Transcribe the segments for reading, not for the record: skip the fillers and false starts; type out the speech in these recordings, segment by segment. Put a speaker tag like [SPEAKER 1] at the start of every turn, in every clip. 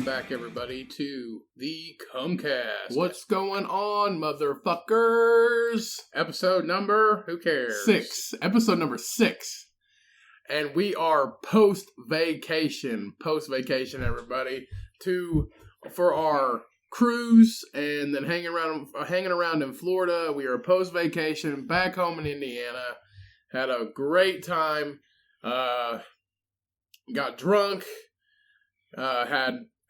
[SPEAKER 1] back, everybody, to the Cummcast.
[SPEAKER 2] What's going on, motherfuckers?
[SPEAKER 1] Episode number, who cares?
[SPEAKER 2] 6. Episode number 6.
[SPEAKER 1] And we are post-vacation, everybody, for our cruise and then hanging around in Florida. We are post-vacation, back home in Indiana. Had a great time. Got drunk.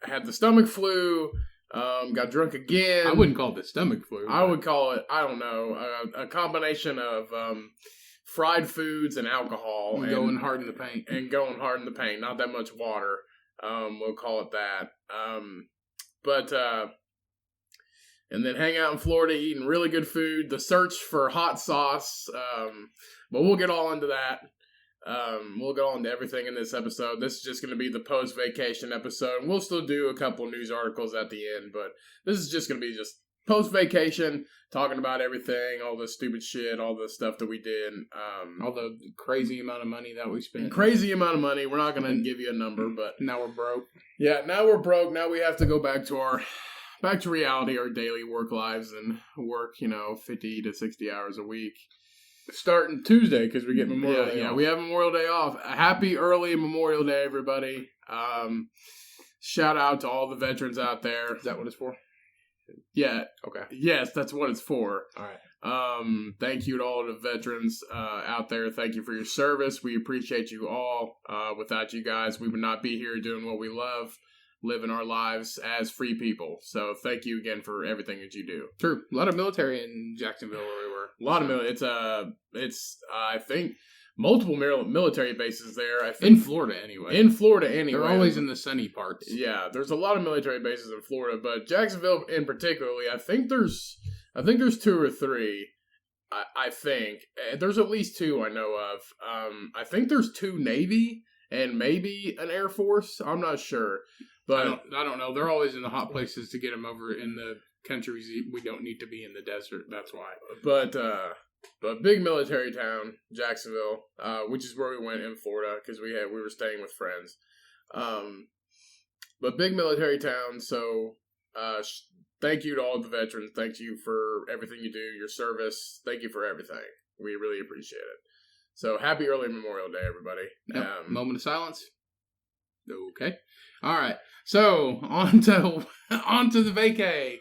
[SPEAKER 1] Had the stomach flu. Got drunk again.
[SPEAKER 2] I wouldn't call it the stomach flu.
[SPEAKER 1] I would call it, I don't know, a combination of fried foods and alcohol.
[SPEAKER 2] And going hard in the paint.
[SPEAKER 1] Not that much water. We'll call it that. And then hang out in Florida eating really good food. The search for hot sauce. But we'll get all into that. We'll go into everything in this episode. This is just going to be the post-vacation episode. We'll still do a couple news articles at the end, but this is just going to be just post-vacation, talking about everything, all the stupid shit, all the stuff that we did.
[SPEAKER 2] All the crazy amount of money that we spent.
[SPEAKER 1] Crazy amount of money. We're not going to give you a number, but...
[SPEAKER 2] Now we're broke.
[SPEAKER 1] Yeah, now we're broke. Now we have to go back to reality, our daily work lives, and work, 50 to 60 hours a week.
[SPEAKER 2] Starting Tuesday, because we get Memorial Day off.
[SPEAKER 1] Yeah, we have Memorial Day off. A happy early Memorial Day, everybody. Shout out to all the veterans out there.
[SPEAKER 2] Is that what it's for?
[SPEAKER 1] Yeah.
[SPEAKER 2] Okay.
[SPEAKER 1] Yes, that's what it's for.
[SPEAKER 2] All right.
[SPEAKER 1] Thank you to all the veterans out there. Thank you for your service. We appreciate you all. Without you guys, we would not be here doing what we love, living our lives as free people. So thank you again for everything that you do.
[SPEAKER 2] True. A lot of military in Jacksonville where we were.
[SPEAKER 1] A lot of military. It's I think multiple military bases there. I think
[SPEAKER 2] in Florida anyway.
[SPEAKER 1] They're
[SPEAKER 2] always in the sunny parts.
[SPEAKER 1] Yeah, there's a lot of military bases in Florida, but Jacksonville in particularly, I think there's 2 or 3. I think there's at least 2 I know of. I think there's 2 Navy and maybe an Air Force. I'm not sure. But
[SPEAKER 2] I don't know. They're always in the hot places to get them over in the countries we don't need to be in the desert. That's why.
[SPEAKER 1] But big military town, Jacksonville, which is where we went in Florida because we were staying with friends. But big military town. So thank you to all the veterans. Thank you for everything you do, your service. Thank you for everything. We really appreciate it. So happy early Memorial Day, everybody.
[SPEAKER 2] Yep. Moment of silence. Okay. All right. So on to the vacay.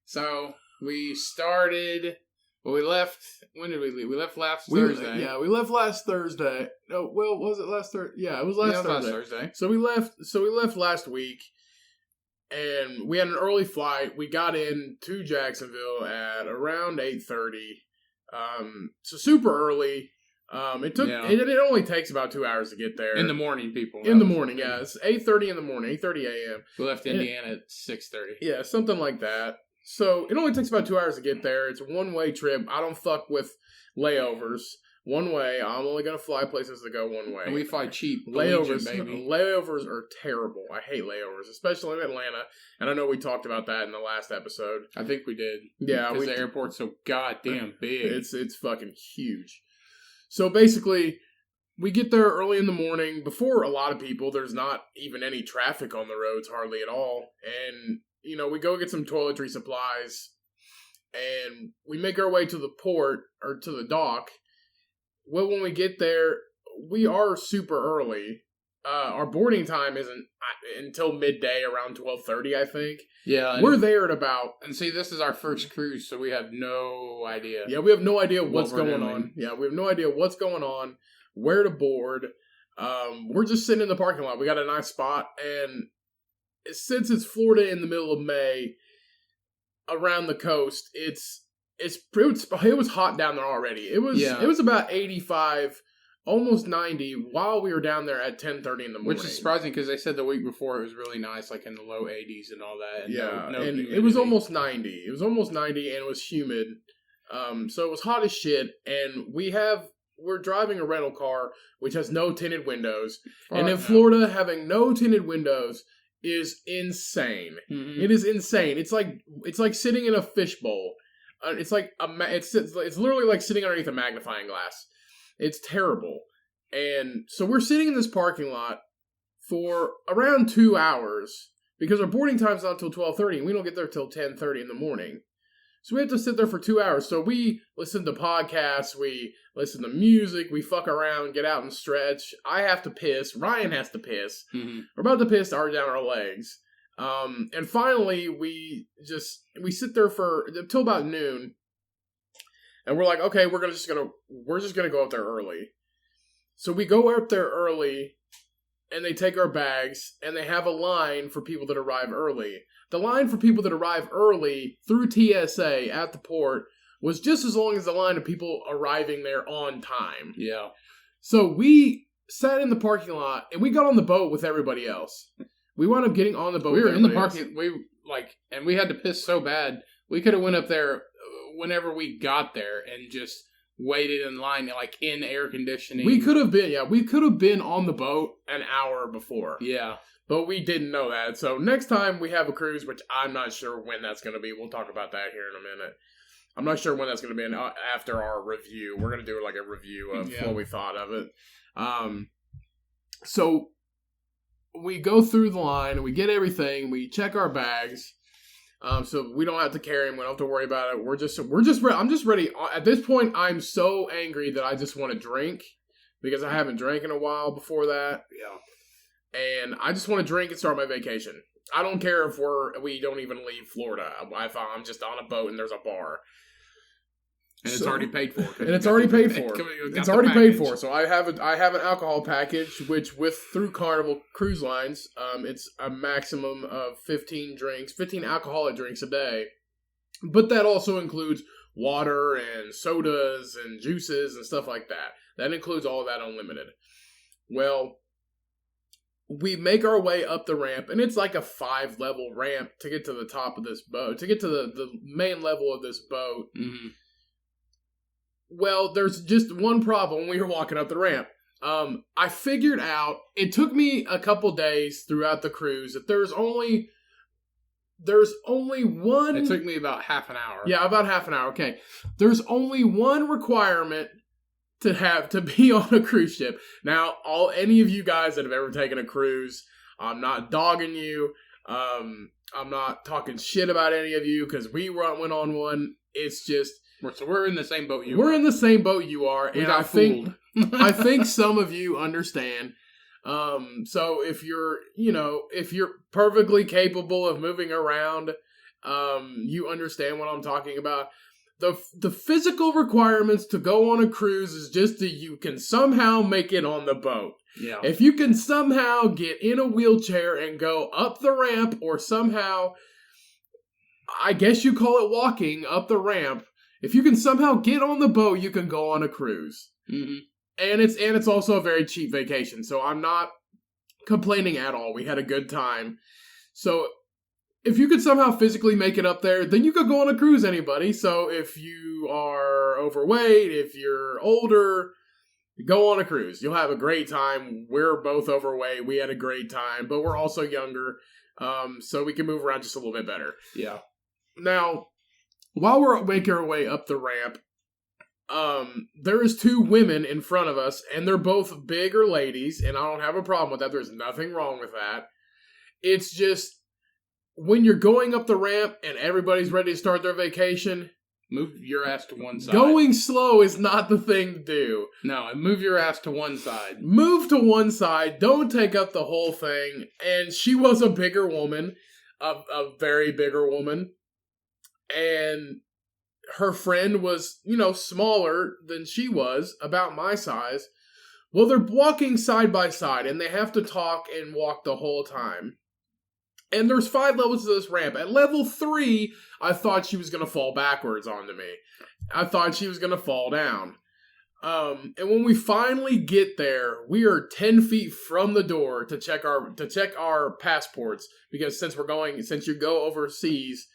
[SPEAKER 2] So we started. Well, we left. When did we leave? We left last Thursday.
[SPEAKER 1] Yeah, we left last Thursday. Oh, well, was it last Thursday? Yeah, it was last Thursday. So we left last week, and we had an early flight. We got into Jacksonville at around 8:30. So super early. It only takes about 2 hours to get there.
[SPEAKER 2] In the morning, people.
[SPEAKER 1] In the morning, yeah. It's 8:30 in the morning, 8:30 a.m.
[SPEAKER 2] We left Indiana at 6:30.
[SPEAKER 1] Yeah, something like that. So it only takes about 2 hours to get there. It's a one-way trip. I don't fuck with layovers. One way. I'm only going to fly places that go one way.
[SPEAKER 2] And we fly cheap.
[SPEAKER 1] Layovers are terrible. I hate layovers, especially in Atlanta. And I know we talked about that in the last episode.
[SPEAKER 2] I think we did.
[SPEAKER 1] Yeah.
[SPEAKER 2] Because the airport's so goddamn big.
[SPEAKER 1] It's fucking huge. So basically, we get there early in the morning before a lot of people. There's not even any traffic on the roads, hardly at all. And, we go get some toiletry supplies. And we make our way to the port, or to the dock. Well, when we get there, we are super early. Our boarding time isn't until midday, around 12:30, I think.
[SPEAKER 2] Yeah.
[SPEAKER 1] We're there at about...
[SPEAKER 2] And see, this is our first cruise, so we have no idea.
[SPEAKER 1] Yeah, we have no idea what's going on. Yeah, we have no idea what's going on, where to board. We're just sitting in the parking lot. We got a nice spot, and since it's Florida in the middle of May, around the coast, it was hot down there already. It was about 85, almost 90 while we were down there at 10:30 in the morning.
[SPEAKER 2] Which is surprising because they said the week before it was really nice, like in the low 80s and all that.
[SPEAKER 1] And and it was almost 90. It was almost 90 and it was humid. So it was hot as shit. And we're driving a rental car which has no tinted windows. And in Florida, having no tinted windows is insane. Mm-hmm. It is insane. It's like sitting in a fishbowl. It's literally like sitting underneath a magnifying glass. It's terrible. And so we're sitting in this parking lot for around 2 hours because our boarding time's not till 12:30, and we don't get there till 10:30 in the morning. So we have to sit there for 2 hours. So we listen to podcasts, we listen to music, we fuck around, get out and stretch. I have to piss. Ryan has to piss.
[SPEAKER 2] Mm-hmm.
[SPEAKER 1] We're about to piss down our legs. And finally, we sit there until about noon. And we're like, okay, we're just gonna go up there early. So we go up there early, and they take our bags, and they have a line for people that arrive early. The line for people that arrive early through TSA at the port was just as long as the line of people arriving there on time.
[SPEAKER 2] Yeah.
[SPEAKER 1] So we sat in the parking lot, and we got on the boat with everybody else. We wound up getting on the boat.
[SPEAKER 2] We were in the parking. And we had to piss so bad. We could have went up there whenever we got there and just waited in line, like in air conditioning.
[SPEAKER 1] We could have been on the boat an hour before.
[SPEAKER 2] Yeah.
[SPEAKER 1] But we didn't know that. So next time we have a cruise, which I'm not sure when that's going to be. We'll talk about that here in a minute. I'm not sure when that's going to be after our review. We're going to do like a review of what we thought of it. So we go through the line and we get everything. We check our bags. So we don't have to carry them. We don't have to worry about it. We're just ready. I'm just ready. At this point, I'm so angry that I just want to drink because I haven't drank in a while before that.
[SPEAKER 2] Yeah.
[SPEAKER 1] And I just want to drink and start my vacation. I don't care if we don't even leave Florida. I'm just on a boat and there's a bar.
[SPEAKER 2] And it's already paid for.
[SPEAKER 1] And it's already paid for. It's already paid for. So I have an alcohol package, which through Carnival Cruise Lines, it's a maximum of 15 alcoholic drinks a day. But that also includes water and sodas and juices and stuff like that. That includes all of that unlimited. Well, we make our way up the ramp, and it's like a 5-level ramp to get to the top of this boat, to get to the main level of this boat.
[SPEAKER 2] Mm-hmm.
[SPEAKER 1] Well, there's just one problem when we were walking up the ramp. I figured out, it took me a couple days throughout the cruise, that there's only one...
[SPEAKER 2] It took me about half an hour.
[SPEAKER 1] Yeah, about half an hour, okay. There's only one requirement to be on a cruise ship. Now, any of you guys that have ever taken a cruise, I'm not dogging you. I'm not talking shit about any of you because we went on one. It's just...
[SPEAKER 2] So we're in the same boat you are.
[SPEAKER 1] We're in the same boat you are.
[SPEAKER 2] And I think
[SPEAKER 1] I think some of you understand. So if you're perfectly capable of moving around, you understand what I'm talking about. The physical requirements to go on a cruise is just that you can somehow make it on the boat.
[SPEAKER 2] Yeah.
[SPEAKER 1] If you can somehow get in a wheelchair and go up the ramp, or somehow, I guess you call it walking up the ramp, if you can somehow get on the boat, you can go on a cruise.
[SPEAKER 2] Mm-hmm.
[SPEAKER 1] And it's also a very cheap vacation, so I'm not complaining at all. We had a good time. So if you could somehow physically make it up there, then you could go on a cruise, anybody. So if you are overweight, if you're older, go on a cruise. You'll have a great time. We're both overweight. We had a great time, but we're also younger, so we can move around just a little bit better.
[SPEAKER 2] Yeah.
[SPEAKER 1] Now, while we're making our way up the ramp, there is 2 women in front of us, and they're both bigger ladies, and I don't have a problem with that. There's nothing wrong with that. It's just, when you're going up the ramp and everybody's ready to start their vacation,
[SPEAKER 2] move your ass to one side.
[SPEAKER 1] Going slow is not the thing to do.
[SPEAKER 2] No, and move your ass to one side.
[SPEAKER 1] Move to one side. Don't take up the whole thing. And she was a bigger woman, a very bigger woman. And her friend was, smaller than she was, about my size. Well, they're walking side by side, and they have to talk and walk the whole time. And there's 5 levels to this ramp. At level 3, I thought she was going to fall backwards onto me. I thought she was going to fall down. And when we finally get there, we are 10 feet from the door to check our passports, because since you go overseas.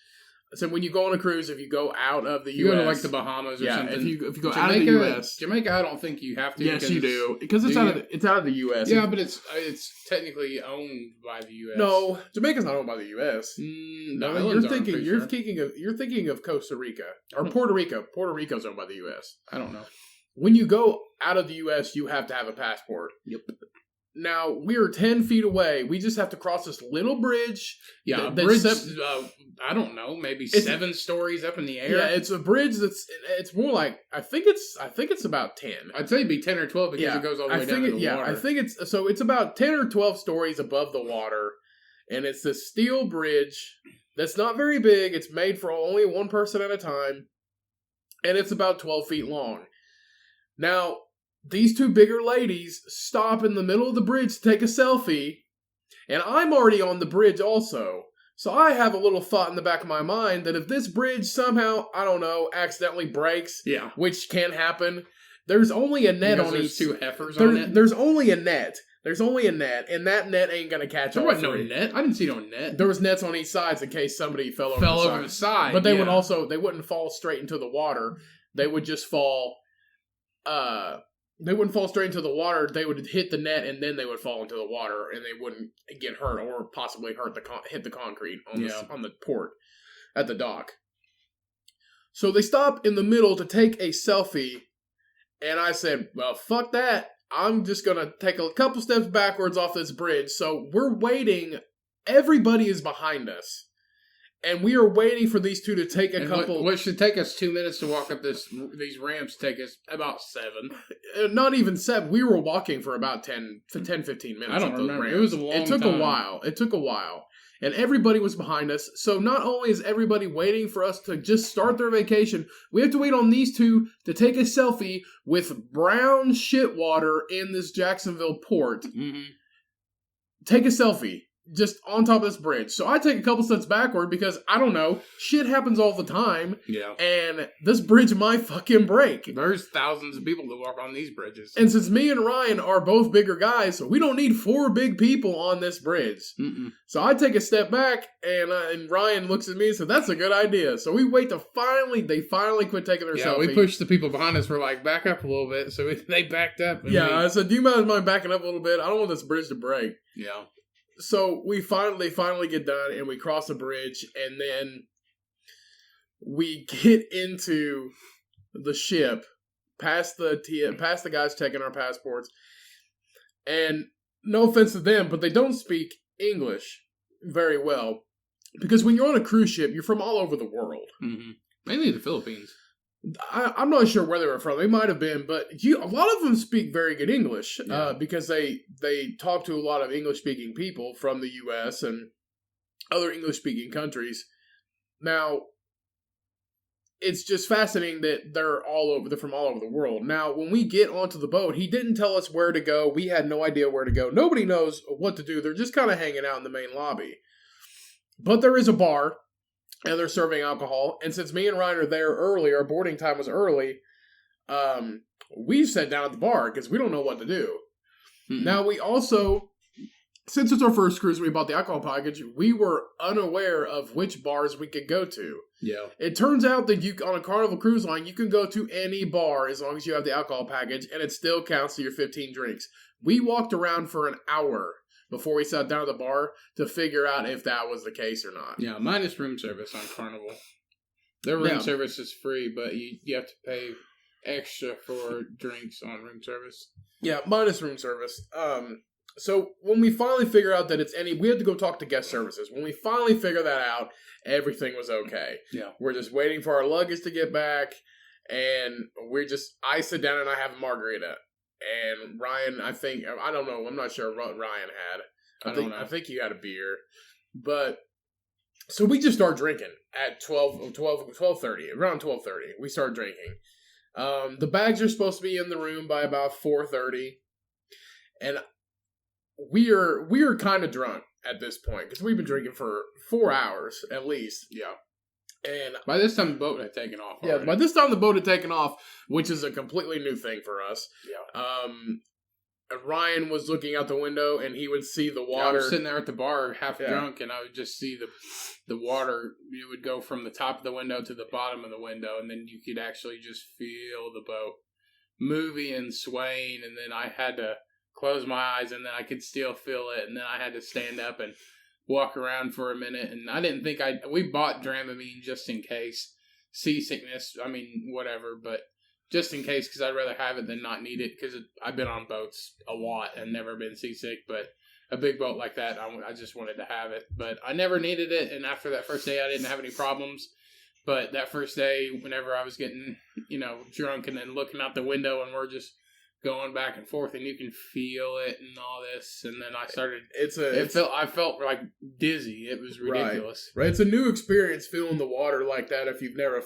[SPEAKER 1] So when you go on a cruise, if you go out of the U.S.
[SPEAKER 2] You go to like the Bahamas or something.
[SPEAKER 1] If you go out of the U.S.
[SPEAKER 2] Jamaica, I don't think you have to.
[SPEAKER 1] Yes, you do. Because it's out of the U.S.
[SPEAKER 2] Yeah, but it's technically owned by the U.S.
[SPEAKER 1] No, Jamaica's not owned by the U.S.
[SPEAKER 2] No,
[SPEAKER 1] you're thinking of Costa Rica. Or Puerto Rico. Puerto Rico's owned by the U.S.
[SPEAKER 2] I don't know.
[SPEAKER 1] When you go out of the U.S., you have to have a passport.
[SPEAKER 2] Yep.
[SPEAKER 1] Now, we're 10 feet away. We just have to cross this little bridge.
[SPEAKER 2] Yeah, a bridge, I don't know, maybe 7 stories up in the air.
[SPEAKER 1] Yeah, it's a bridge it's more like, I think it's about 10.
[SPEAKER 2] I'd say it'd be 10 or 12 because it goes all the way down to the water.
[SPEAKER 1] I think it's about 10 or 12 stories above the water, and it's this steel bridge that's not very big. It's made for only one person at a time, and it's about 12 feet long. Now, these two bigger ladies stop in the middle of the bridge to take a selfie, and I'm already on the bridge also. So I have a little thought in the back of my mind that if this bridge somehow, I don't know, accidentally breaks, which can happen, there's only a net on
[SPEAKER 2] these two heifers on it.
[SPEAKER 1] There's only a net. There's only a net, and that net ain't going to catch on.
[SPEAKER 2] There wasn't no net. I didn't see no net.
[SPEAKER 1] There was nets on each side in case somebody fell over the side. But they wouldn't fall straight into the water. They would just fall... They wouldn't fall straight into the water. They would hit the net, and then they would fall into the water, and they wouldn't get hurt or possibly hit the concrete on the port at the dock. So they stop in the middle to take a selfie, and I said, well, fuck that. I'm just going to take a couple steps backwards off this bridge. So we're waiting. Everybody is behind us. And we are waiting for these two to take a couple...
[SPEAKER 2] What should take us 2 minutes to walk up these ramps take us about 7.
[SPEAKER 1] Not even 7. We were walking for about 10, 15 minutes.
[SPEAKER 2] I don't remember. Ramps. It was a long time.
[SPEAKER 1] It took a while. And everybody was behind us. So not only is everybody waiting for us to just start their vacation, we have to wait on these two to take a selfie with brown shit water in this Jacksonville port.
[SPEAKER 2] Mm-hmm.
[SPEAKER 1] Take a selfie. Just on top of this bridge. So I take a couple steps backward because, I don't know, shit happens all the time.
[SPEAKER 2] Yeah.
[SPEAKER 1] And this bridge might fucking break.
[SPEAKER 2] There's thousands of people that walk on these bridges.
[SPEAKER 1] And since me and Ryan are both bigger guys, we don't need 4 big people on this bridge.
[SPEAKER 2] Mm-mm.
[SPEAKER 1] So I take a step back, and Ryan looks at me and says, that's a good idea. So we wait to they finally quit taking their selfie.
[SPEAKER 2] Yeah, we pushed the people behind us. We're like, back up a little bit. So they backed up.
[SPEAKER 1] I said, do you mind backing up a little bit? I don't want this bridge to break.
[SPEAKER 2] Yeah.
[SPEAKER 1] So they finally get done, and we cross the bridge, and then we get into the ship, past the guys checking our passports, and no offense to them, but they don't speak English very well, because when you're on a cruise ship, you're from all over the world.
[SPEAKER 2] Mm-hmm. Mainly the Philippines.
[SPEAKER 1] I'm not sure where they were from. They might have been, but a lot of them speak very good English because they talk to a lot of English-speaking people from the U.S. and other English-speaking countries. Now, it's just fascinating that they're from all over the world. Now, when we get onto the boat, he didn't tell us where to go. We had no idea where to go. Nobody knows what to do. They're just kind of hanging out in the main lobby. But there is a bar. And they're serving alcohol. And since me and Ryan are there early, our boarding time was early, we sat down at the bar because we don't know what to do. Mm-hmm. Now, we also, since it's our first cruise and we bought the alcohol package, we were unaware of which bars we could go to.
[SPEAKER 2] Yeah.
[SPEAKER 1] It turns out that on a Carnival cruise line, you can go to any bar as long as you have the alcohol package, and it still counts to your 15 drinks. We walked around for an hour before we sat down at the bar to figure out if that was the case or not.
[SPEAKER 2] Yeah, minus room service on Carnival. Their room service is free, but you have to pay extra for drinks on room service.
[SPEAKER 1] Yeah, minus room service. So when we finally figure out that we had to go talk to guest services. When we finally figure that out, everything was okay.
[SPEAKER 2] Yeah.
[SPEAKER 1] We're just waiting for our luggage to get back, and I sit down and I have a margarita. And Ryan, I don't know, I'm not sure what Ryan had. I think he had a beer. But, so we just start drinking at 12:30, around 12:30. We start drinking. The bags are supposed to be in the room by about 4:30. And we are kind of drunk at this point, because we've been drinking for 4 hours at least.
[SPEAKER 2] Yeah.
[SPEAKER 1] And
[SPEAKER 2] by this time, the boat had taken off already.
[SPEAKER 1] Yeah, by this time, the boat had taken off, which is a completely new thing for us.
[SPEAKER 2] Yeah.
[SPEAKER 1] Ryan was looking out the window, and he would see the water.
[SPEAKER 2] I was sitting there at the bar, half drunk, and I would just see the water. It would go from the top of the window to the bottom of the window, and then you could actually just feel the boat moving and swaying, and then I had to close my eyes, and then I could still feel it, and then I had to stand up and walk around for a minute, and I didn't think we bought Dramamine just in case. Seasickness, whatever, but just in case, because I'd rather have it than not need it, because I've been on boats a lot and never been seasick, but a big boat like that, I just wanted to have it. But I never needed it, and after that first day, I didn't have any problems. But that first day, whenever I was getting, drunk and then looking out the window and we're just going back and forth and you can feel it and all this, and then I started, I felt like dizzy. It was ridiculous.
[SPEAKER 1] Right. It's a new experience feeling the water like that if you've never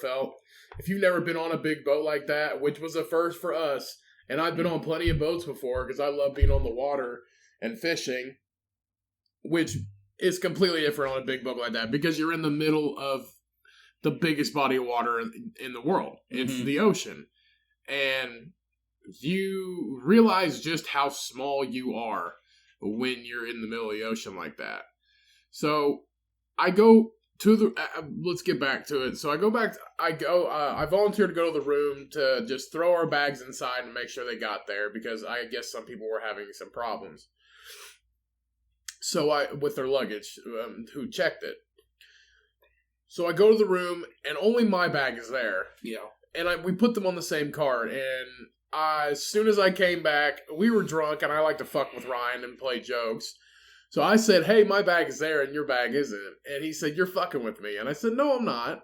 [SPEAKER 1] been on a big boat like that, which was a first for us. And I've been on plenty of boats before because I love being on the water and fishing, which is completely different on a big boat like that because you're in the middle of the biggest body of water in the world. It's the ocean. And you realize just how small you are when you're in the middle of the ocean like that. So I go to let's get back to it. So I volunteered to go to the room to just throw our bags inside and make sure they got there because I guess some people were having some problems. So with their luggage, who checked it. So I go to the room, and only my bag is there.
[SPEAKER 2] Yeah.
[SPEAKER 1] And we put them on the same cart, and as soon as I came back, we were drunk, and I like to fuck with Ryan and play jokes. So I said, hey, my bag is there, and your bag isn't. And he said, you're fucking with me. And I said, no, I'm not.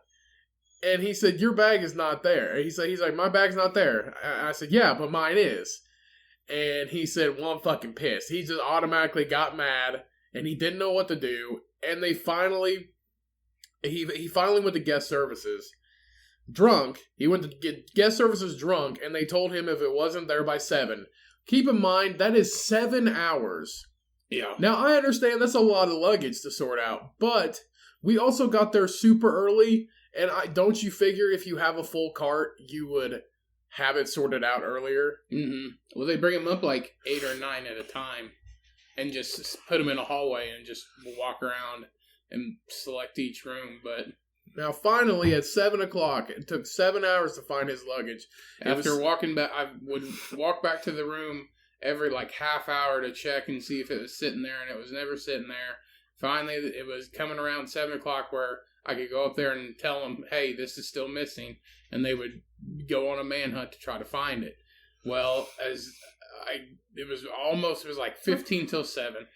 [SPEAKER 1] And he said, your bag is not there. He's like, my bag's not there. I said, yeah, but mine is. And he said, well, I'm fucking pissed. He just automatically got mad, and he didn't know what to do. And they finally... He finally went to guest services drunk. He went to get guest services drunk, and they told him if it wasn't there by 7. Keep in mind, that is 7 hours.
[SPEAKER 2] Yeah.
[SPEAKER 1] Now, I understand that's a lot of luggage to sort out, but we also got there super early, and don't you figure if you have a full cart, you would have it sorted out earlier?
[SPEAKER 2] Mm-hmm. Well, they bring them up like 8 or 9 at a time, and just put them in a hallway and just walk around and select each room. But
[SPEAKER 1] now finally at 7 o'clock, it took 7 hours to find his luggage.
[SPEAKER 2] After walking back, I would walk back to the room every like half hour to check and see if it was sitting there, and it was never sitting there. Finally, it was coming around 7 o'clock where I could go up there and tell them, hey, this is still missing, and they would go on a manhunt to try to find it. Well, it was like 15 till 7.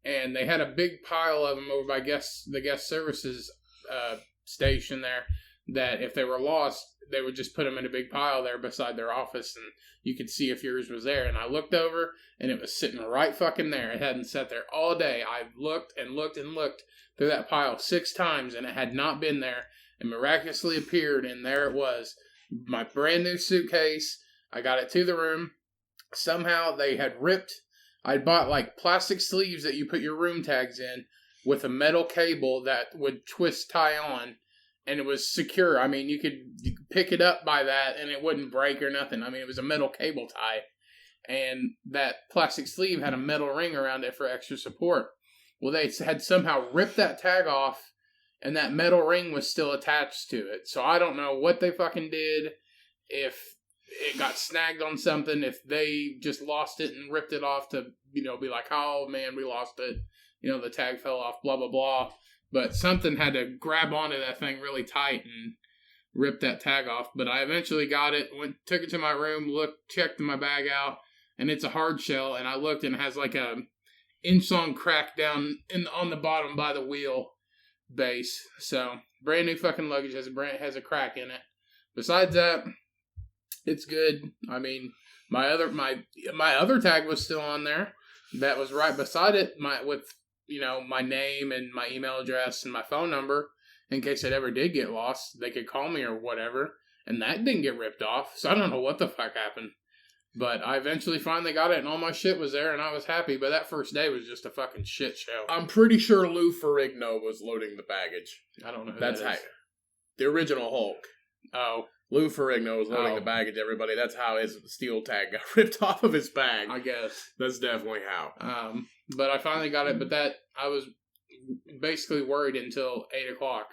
[SPEAKER 2] And they had a big pile of them over by the guest services station there that if they were lost, they would just put them in a big pile there beside their office, and you could see if yours was there. And I looked over, and it was sitting right fucking there. It hadn't sat there all day. I looked and looked and looked through that pile 6 times, and it had not been there, and miraculously appeared, and there it was. My brand new suitcase. I got it to the room. Somehow they had ripped... I bought like plastic sleeves that you put your room tags in with a metal cable that would twist tie on, and it was secure. I mean, you could pick it up by that and it wouldn't break or nothing. I mean, it was a metal cable tie, and that plastic sleeve had a metal ring around it for extra support. Well, they had somehow ripped that tag off, and that metal ring was still attached to it. So I don't know what they fucking did, if it got snagged on something, if they just lost it and ripped it off to, be like, oh man, we lost it. The tag fell off, blah, blah, blah. But something had to grab onto that thing really tight and rip that tag off. But I eventually got it, took it to my room, checked my bag out, and it's a hard shell. And I looked, and it has like a inch-long crack down on the bottom by the wheel base. So brand new fucking luggage has a crack in it. Besides that, it's good. I mean, my other tag was still on there. That was right beside it, with my name and my email address and my phone number in case it ever did get lost. They could call me or whatever, and that didn't get ripped off. So I don't know what the fuck happened. But I eventually finally got it, and all my shit was there, and I was happy. But that first day was just a fucking shit show.
[SPEAKER 1] I'm pretty sure Lou Ferrigno was loading the baggage.
[SPEAKER 2] I don't know who
[SPEAKER 1] That's
[SPEAKER 2] that is.
[SPEAKER 1] how the original Hulk.
[SPEAKER 2] Oh.
[SPEAKER 1] Lou Ferrigno was loading the baggage, everybody. That's how his steel tag got ripped off of his bag.
[SPEAKER 2] I guess.
[SPEAKER 1] That's definitely how.
[SPEAKER 2] But I finally got it, but I was basically worried until 8 o'clock.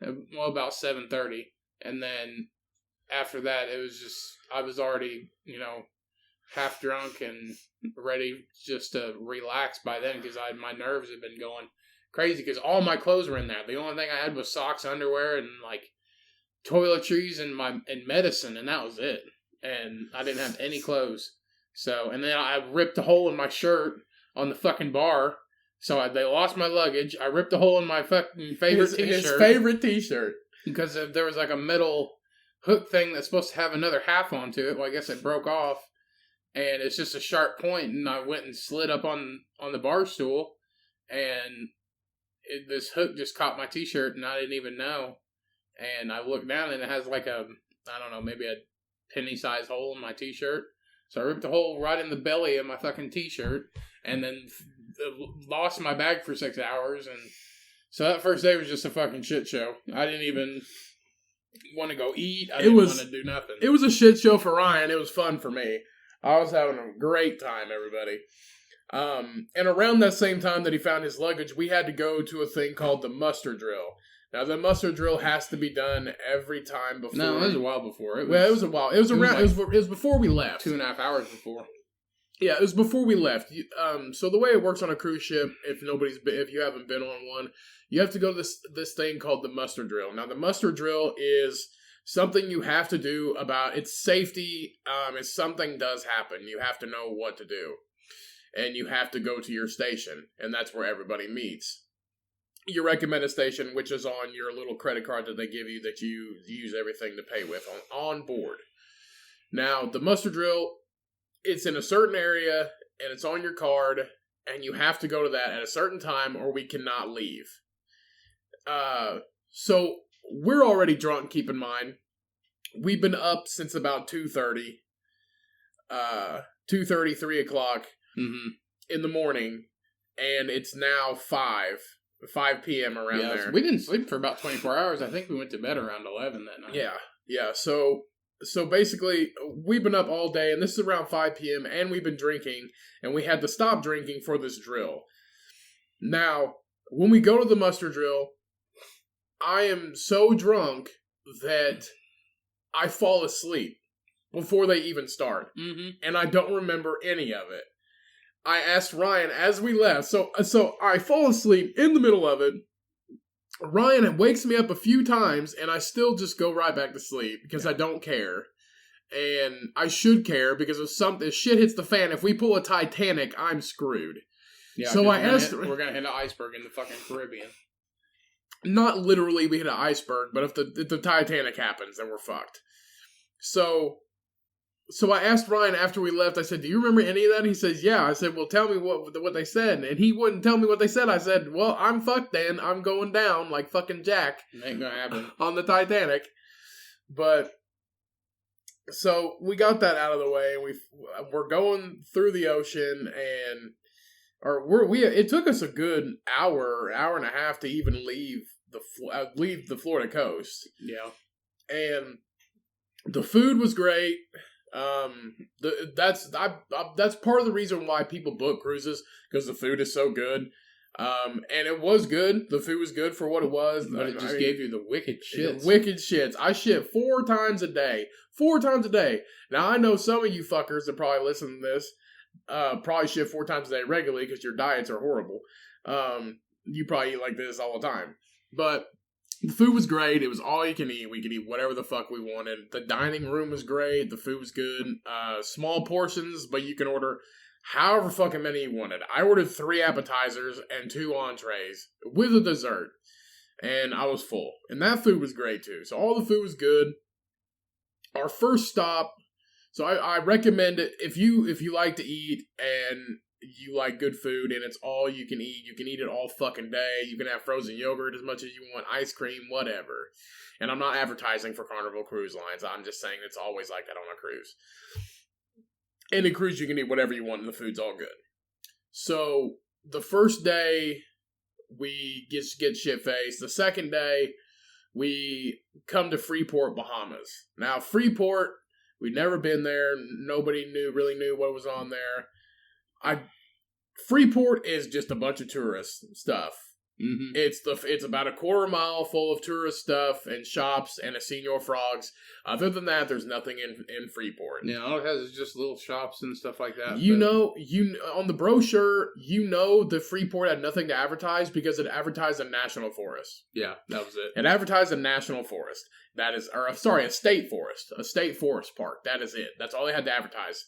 [SPEAKER 2] Well, about 7:30. And then after that, it was just, I was already, half drunk and ready just to relax by then because my nerves had been going crazy because all my clothes were in there. The only thing I had was socks, underwear, and like toiletries and medicine, and that was it. and I didn't have any clothes. So, and then I ripped a hole in my shirt on the fucking bar. So they lost my luggage. I ripped a hole in my fucking favorite t-shirt.
[SPEAKER 1] His favorite t-shirt.
[SPEAKER 2] Because there was like a metal hook thing that's supposed to have another half onto it. Well, I guess it broke off. And it's just a sharp point, and I went and slid up on the bar stool, and this hook just caught my t-shirt, and I didn't even know. And I looked down, and it has like I don't know, maybe a penny-sized hole in my t-shirt. So I ripped a hole right in the belly of my fucking t-shirt, and then lost my bag for 6 hours. And so that first day was just a fucking shit show. I didn't even want to go eat. I didn't want to do nothing.
[SPEAKER 1] It was a shit show for Ryan. It was fun for me. I was having a great time, everybody. And around that same time that he found his luggage, we had to go to a thing called the muster drill. Now, the muster drill has to be done every time before.
[SPEAKER 2] No, it was a while before.
[SPEAKER 1] It was a while. It was before we left.
[SPEAKER 2] 2.5 hours before.
[SPEAKER 1] Yeah, it was before we left. So the way it works on a cruise ship, if you haven't been on one, you have to go to this thing called the muster drill. Now, the muster drill is something you have to do about its safety. If something does happen, you have to know what to do. And you have to go to your station, and that's where everybody meets. Your recommended station, which is on your little credit card that they give you that you use everything to pay with on board. Now, the muster drill, it's in a certain area, and it's on your card, and you have to go to that at a certain time, or we cannot leave. So we're already drunk, keep in mind. We've been up since about 2:30. 2:30, 3 o'clock in the morning, and it's now 5 p.m. around there.
[SPEAKER 2] So we didn't sleep for about 24 hours. I think we went to bed around 11 that night.
[SPEAKER 1] Yeah. So basically, we've been up all day, and this is around 5 p.m., and we've been drinking, and we had to stop drinking for this drill. Now, when we go to the muster drill, I am so drunk that I fall asleep before they even start. And I don't remember any of it. I asked Ryan as we left. So I fall asleep in the middle of it. Ryan wakes me up a few times, and I still just go right back to sleep because I don't care. And I should care because if shit hits the fan, if we pull a Titanic, I'm screwed.
[SPEAKER 2] Yeah,
[SPEAKER 1] so I asked...
[SPEAKER 2] We're going to hit an iceberg in the fucking Caribbean.
[SPEAKER 1] Not literally we hit an iceberg, but if the Titanic happens, then we're fucked. So I asked Ryan after we left, I said, do you remember any of that? He says, yeah. I said, well, tell me what they said. And he wouldn't tell me what they said. I said, well, I'm fucked then. I'm going down like fucking Jack.
[SPEAKER 2] It ain't gonna happen.
[SPEAKER 1] On the Titanic. But, so we got that out of the way. We're going through the ocean, and it took us a good hour and a half to even leave the Florida coast.
[SPEAKER 2] Yeah. And
[SPEAKER 1] the food was great. That's part of the reason why people book cruises, because the food is so good. And it was good. The food was good for what it was.
[SPEAKER 2] But it just gave you the wicked shits.
[SPEAKER 1] Wicked shits. I shit 4 times a day. 4 times a day. Now, I know some of you fuckers that probably listen to this probably shit 4 times a day regularly because your diets are horrible. You probably eat like this all the time. But the food was great. It was all you can eat. We could eat whatever the fuck we wanted. The dining room was great. The food was good. Small portions, but you can order however fucking many you wanted. I ordered 3 appetizers and 2 entrees with a dessert. And I was full. And that food was great too. So all the food was good. Our first stop, so I recommend it if you like to eat and you like good food and it's all you can eat. You can eat it all fucking day. You can have frozen yogurt as much as you want, ice cream, whatever. And I'm not advertising for Carnival Cruise Lines. I'm just saying it's always like that on a cruise. And a cruise, you can eat whatever you want and the food's all good. So the first day, we get shit-faced. The second day, we come to Freeport, Bahamas. Now, Freeport, we'd never been there. Nobody really knew what was on there. Freeport is just a bunch of tourist stuff.
[SPEAKER 2] Mm-hmm.
[SPEAKER 1] It's about a quarter mile full of tourist stuff and shops and a Senor Frogs. Other than that, there's nothing in Freeport.
[SPEAKER 2] Yeah, all it has is just little shops and stuff like that.
[SPEAKER 1] On the brochure, the Freeport had nothing to advertise because it advertised a national forest.
[SPEAKER 2] Yeah, that was it.
[SPEAKER 1] It advertised a national forest. A state forest. A state forest park. That is it. That's all they had to advertise.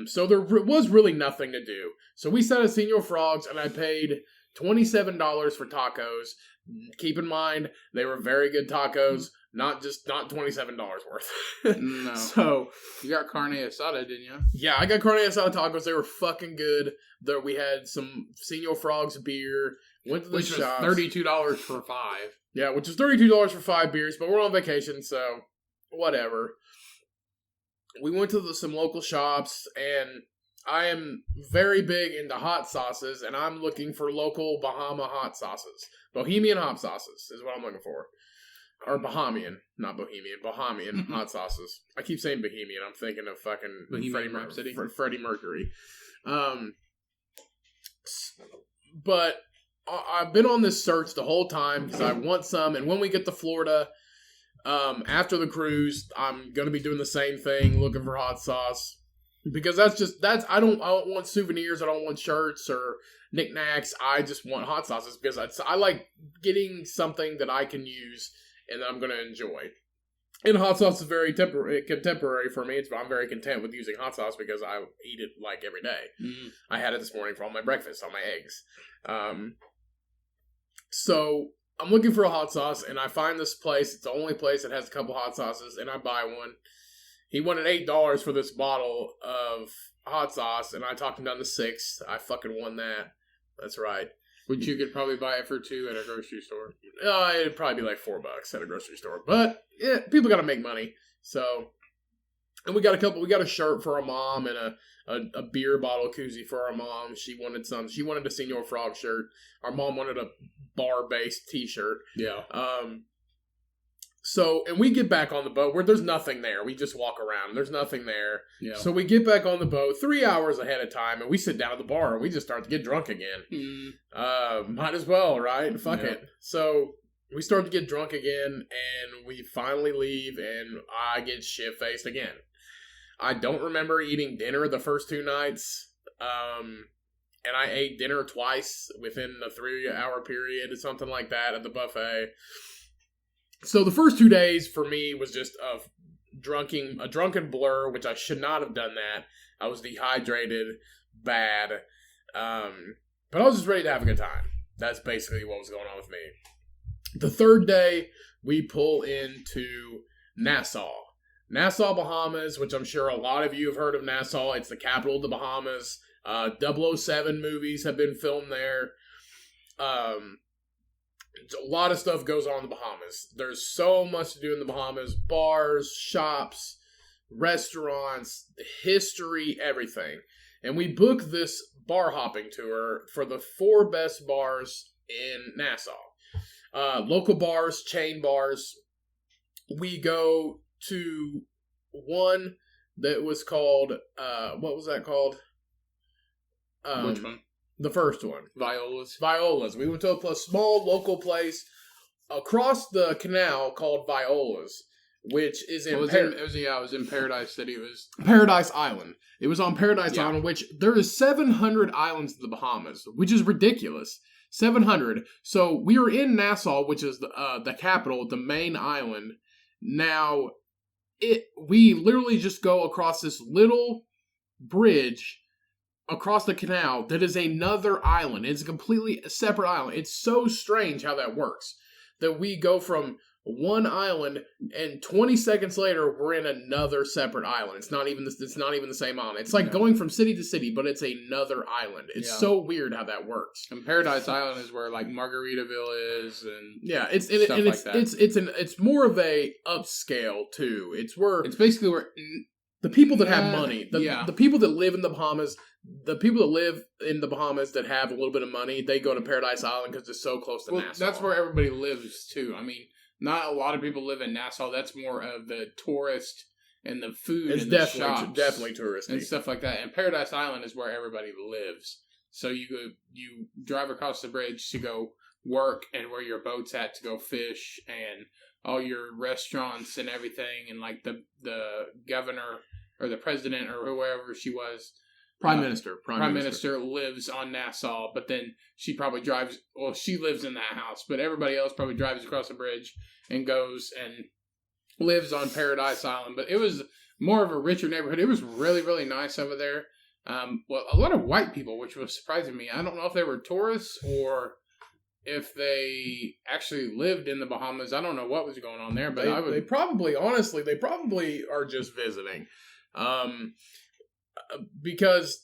[SPEAKER 1] So there was really nothing to do. So we sat at Senor Frogs, and I paid $27 for tacos. Keep in mind, they were very good tacos, not $27 worth.
[SPEAKER 2] No.
[SPEAKER 1] So
[SPEAKER 2] you got carne asada, didn't you?
[SPEAKER 1] Yeah, I got carne asada tacos. They were fucking good. There we had some Senor Frogs beer. Went to the shops.
[SPEAKER 2] Was $32 for 5.
[SPEAKER 1] Yeah, which is $32 for 5 beers, but we're on vacation, so whatever. We went to some local shops, and I am very big into hot sauces, and I'm looking for local Bahama hot sauces. Bohemian hot sauces is what I'm looking for. Or Bahamian, not Bohemian. Bahamian hot sauces. I keep saying Bohemian. I'm thinking of fucking Freddie Mercury. But I've been on this search the whole time because I want some, and when we get to Florida, after the cruise, I'm gonna be doing the same thing, looking for hot sauce. Because I don't want souvenirs, I don't want shirts or knickknacks. I just want hot sauces because I like getting something that I can use and that I'm going to enjoy. And hot sauce is very contemporary for me. I'm very content with using hot sauce because I eat it like every day. Mm-hmm. I had it this morning for all my breakfast, on my eggs. So I'm looking for a hot sauce, and I find this place. It's the only place that has a couple hot sauces, and I buy one. He wanted $8 for this bottle of hot sauce, and I talked him down to $6. I fucking won that. That's right.
[SPEAKER 2] Which you could probably buy it for $2 at a grocery store.
[SPEAKER 1] It'd probably be like $4 at a grocery store. But yeah, people got to make money. So, and we got a shirt for our mom and a beer bottle koozie for our mom. She wanted some. She wanted a Senor Frog shirt. Our mom wanted a bar-based T-shirt.
[SPEAKER 2] Yeah.
[SPEAKER 1] So, and we get back on the boat where there's nothing there. We just walk around. There's nothing there.
[SPEAKER 2] Yeah.
[SPEAKER 1] So we get back on the boat 3 hours ahead of time, and we sit down at the bar, and we just start to get drunk again. Might as well, right? Fuck it. So we start to get drunk again, and we finally leave, and I get shit-faced again. I don't remember eating dinner the first 2 nights, and I ate dinner twice within a 3-hour period or something like that at the buffet. So the first 2 days for me was just a drunken blur, which I should not have done that. I was dehydrated, bad, but I was just ready to have a good time. That's basically what was going on with me. The 3rd day, we pull into Nassau, Bahamas, which I'm sure a lot of you have heard of Nassau. It's the capital of the Bahamas. 007 movies have been filmed there. A lot of stuff goes on in the Bahamas. There's so much to do in the Bahamas. Bars, shops, restaurants, history, everything. And we booked this bar hopping tour for the 4 best bars in Nassau. Local bars, chain bars. We go to one that was called, what was that called?
[SPEAKER 2] Which one?
[SPEAKER 1] The first one.
[SPEAKER 2] Viola's.
[SPEAKER 1] We went to a small local place across the canal called Viola's, which is in...
[SPEAKER 2] it was in Paradise City. It was...
[SPEAKER 1] Paradise Island. It was on Paradise Island, which there is 700 islands in the Bahamas, which is ridiculous. 700. So we were in Nassau, which is the capital, the main island. Now, we literally just go across this little bridge across the canal that is another island. It's a completely separate island. It's so strange how that works. That we go from one island and 20 seconds later we're in another separate island. It's not even the same island. It's like going from city to city, but it's another island. It's so weird how that works.
[SPEAKER 2] And Paradise Island is where like Margaritaville is, and
[SPEAKER 1] it's more of a upscale too. It's basically where the people that have money, the people that live in the Bahamas. The people that live in the Bahamas that have a little bit of money, they go to Paradise Island because it's so close to Nassau.
[SPEAKER 2] That's where everybody lives, too. I mean, not a lot of people live in Nassau. That's more of the tourist and the food and the shops. It's
[SPEAKER 1] definitely touristy.
[SPEAKER 2] And stuff like that. And Paradise Island is where everybody lives. So you drive across the bridge to go work and where your boat's at to go fish and all your restaurants and everything. And like the governor or the president or whoever she was. Prime Minister lives on Nassau, but then she probably drives, well, she lives in that house, but everybody else probably drives across the bridge and goes and lives on Paradise Island. But it was more of a richer neighborhood. It was really, really nice over there. Well, a lot of white people, which was surprising me. I don't know if they were tourists or if they actually lived in the Bahamas. I don't know what was going on there, but
[SPEAKER 1] they probably are just visiting. Because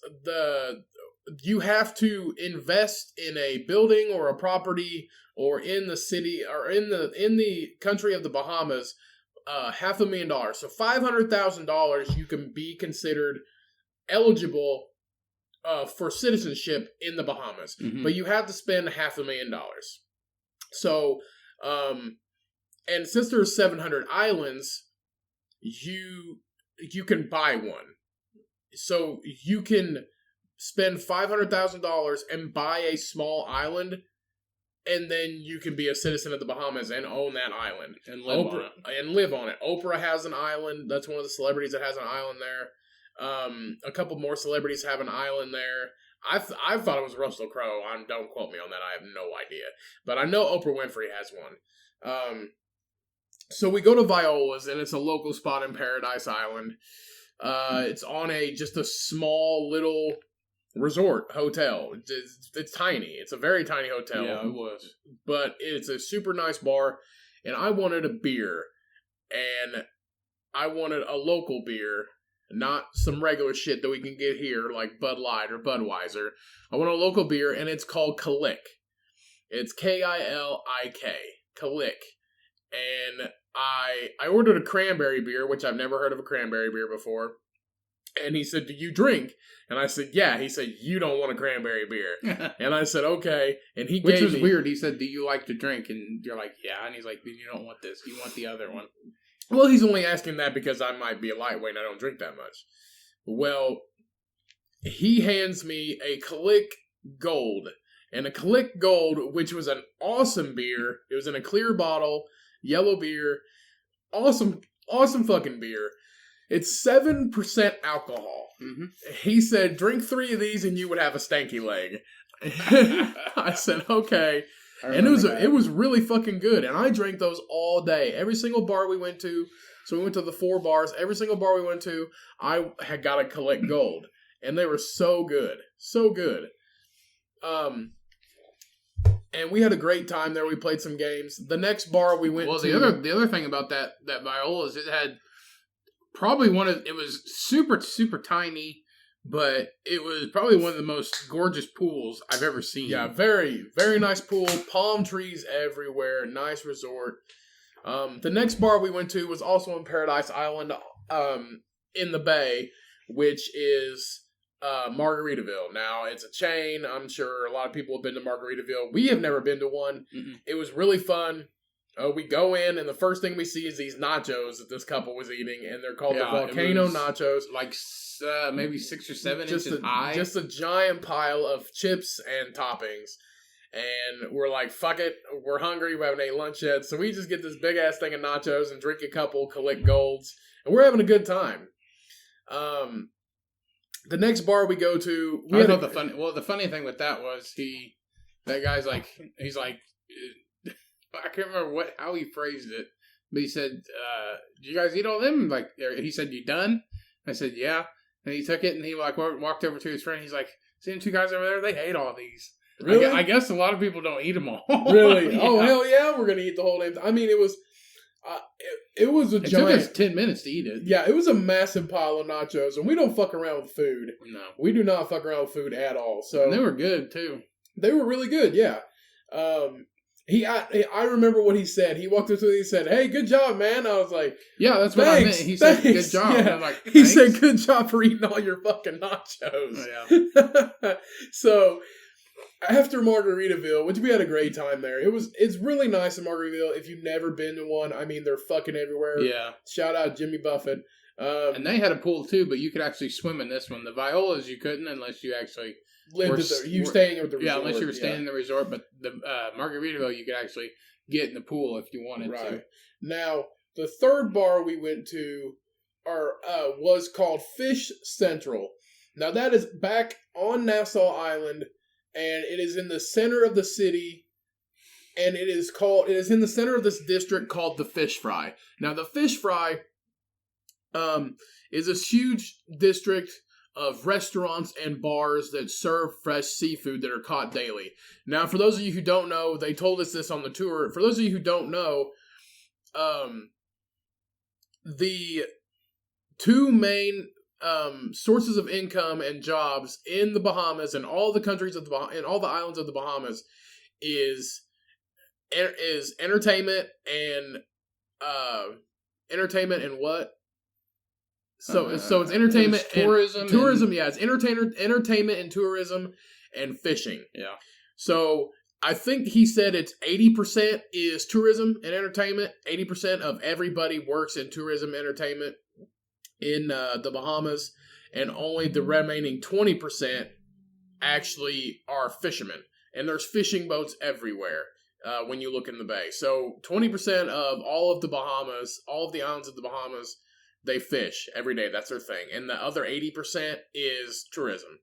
[SPEAKER 1] you have to invest in a building or a property or in the city or in the country of the Bahamas, $500,000. So $500,000 you can be considered eligible for citizenship in the Bahamas, but you have to spend $500,000. So, and since there's 700 islands, you can buy one. So you can spend $500,000 and buy a small island, and then you can be a citizen of the Bahamas and own that island
[SPEAKER 2] and live on it.
[SPEAKER 1] Oprah has an island. That's one of the celebrities that has an island there. A couple more celebrities have an island there. I thought it was Russell Crowe. Don't quote me on that. I have no idea, but I know Oprah Winfrey has one. So we go to Viola's, and it's a local spot in Paradise Island. It's on just a small little resort hotel. It's tiny. It's a very tiny hotel.
[SPEAKER 2] Yeah, it was.
[SPEAKER 1] But it's a super nice bar, and I wanted a beer, and I wanted a local beer, not some regular shit that we can get here like Bud Light or Budweiser. I want a local beer, and it's called Kalik. It's Kilik. Kalik. And I ordered a cranberry beer, which I've never heard of a cranberry beer before. And he said, "Do you drink?" And I said, "Yeah." He said, "You don't want a cranberry beer." And I said, "Okay." And he
[SPEAKER 2] Which was weird. He said, "Do you like to drink?" And you're like, "Yeah." And he's like, "You don't want this. You want the other one."
[SPEAKER 1] Well, he's only asking that because I might be a lightweight and I don't drink that much. Well, he hands me a Kalik Gold. And a Kalik Gold, which was an awesome beer. It was in a clear bottle. Yellow beer. Awesome fucking beer. It's 7% alcohol. Mm-hmm. He said, "Drink 3 of these and you would have a stanky leg." I said, "Okay." And it was really fucking good. And I drank those all day. Every single bar we went to. So we went to the 4 bars. Every single bar we went to, I had got a Kalik Gold. And they were so good. So good. And we had a great time there. We played some games. The next bar we went to...
[SPEAKER 2] Well, the other thing about that Viola is it had probably it was super, super tiny, but it was probably one of the most gorgeous pools I've ever seen.
[SPEAKER 1] Yeah, very, very nice pool. Palm trees everywhere. Nice resort. The next bar we went to was also in Paradise Island in the Bay, which is... Margaritaville. Now, it's a chain. I'm sure a lot of people have been to Margaritaville. We have never been to one. Mm-mm. It was really fun. We go in, and the first thing we see is these nachos that this couple was eating, and they're called the Volcano Nachos.
[SPEAKER 2] Like maybe 6 or 7 inches high.
[SPEAKER 1] Just a giant pile of chips and toppings. And we're like, fuck it. We're hungry. We haven't ate lunch yet. So we just get this big-ass thing of nachos and drink a couple Kalik Golds. And we're having a good time. The next bar we go to...
[SPEAKER 2] the funny thing with that was that guy's like, he's like, I can't remember how he phrased it, but he said, "Did you guys eat all them?" Like, he said, "You done?" I said, "Yeah." And he took it and he like walked over to his friend. He's like, "See them 2 guys over there? They ate all these."
[SPEAKER 1] Really?
[SPEAKER 2] I guess a lot of people don't eat them all.
[SPEAKER 1] Really? Yeah. Oh, hell yeah, we're going to eat the whole damn thing. I mean, it was a giant... It
[SPEAKER 2] took us 10 minutes to eat it.
[SPEAKER 1] Yeah, it was a massive pile of nachos, and we don't fuck around with food.
[SPEAKER 2] No.
[SPEAKER 1] We do not fuck around with food at all. So
[SPEAKER 2] and they were good, too.
[SPEAKER 1] They were really good, yeah. I remember what he said. He walked up to me and he said, "Hey, good job, man." I was like,
[SPEAKER 2] "Yeah, that's what I meant." He said, "Good job."
[SPEAKER 1] Yeah. I'm like, he said, "Good job for eating all your fucking nachos."
[SPEAKER 2] Oh, yeah.
[SPEAKER 1] So... After Margaritaville, which we had a great time there, it's really nice in Margaritaville. If you've never been to one, I mean, they're fucking everywhere.
[SPEAKER 2] Yeah.
[SPEAKER 1] Shout out Jimmy Buffett.
[SPEAKER 2] And they had a pool too, but you could actually swim in this one. The Violas you couldn't unless you actually
[SPEAKER 1] You staying at the resort.
[SPEAKER 2] Yeah, unless you were staying in the resort. But the Margaritaville, you could actually get in the pool if you wanted to.
[SPEAKER 1] Now, the third bar we went to was called Fish Central. Now, that is back on Nassau Island, and it is in the center of the city, and it is in the center of this district called the Fish Fry. Now, the Fish Fry is this huge district of restaurants and bars that serve fresh seafood that are caught daily. Now, for those of you who don't know, they told us this on the tour. For those of you who don't know, the two main sources of income and jobs in the Bahamas and all the countries of all the islands of the Bahamas is entertainment and what? So it's entertainment, and tourism. Yeah, it's entertainment and tourism and fishing.
[SPEAKER 2] Yeah.
[SPEAKER 1] So I think he said it's 80% is tourism and entertainment. 80% of everybody works in tourism and entertainment in the Bahamas, and only the remaining 20% actually are fishermen. And there's fishing boats everywhere when you look in the bay. So 20% of all of the Bahamas, all of the islands of the Bahamas, they fish every day. That's their thing. And the other 80% is tourism.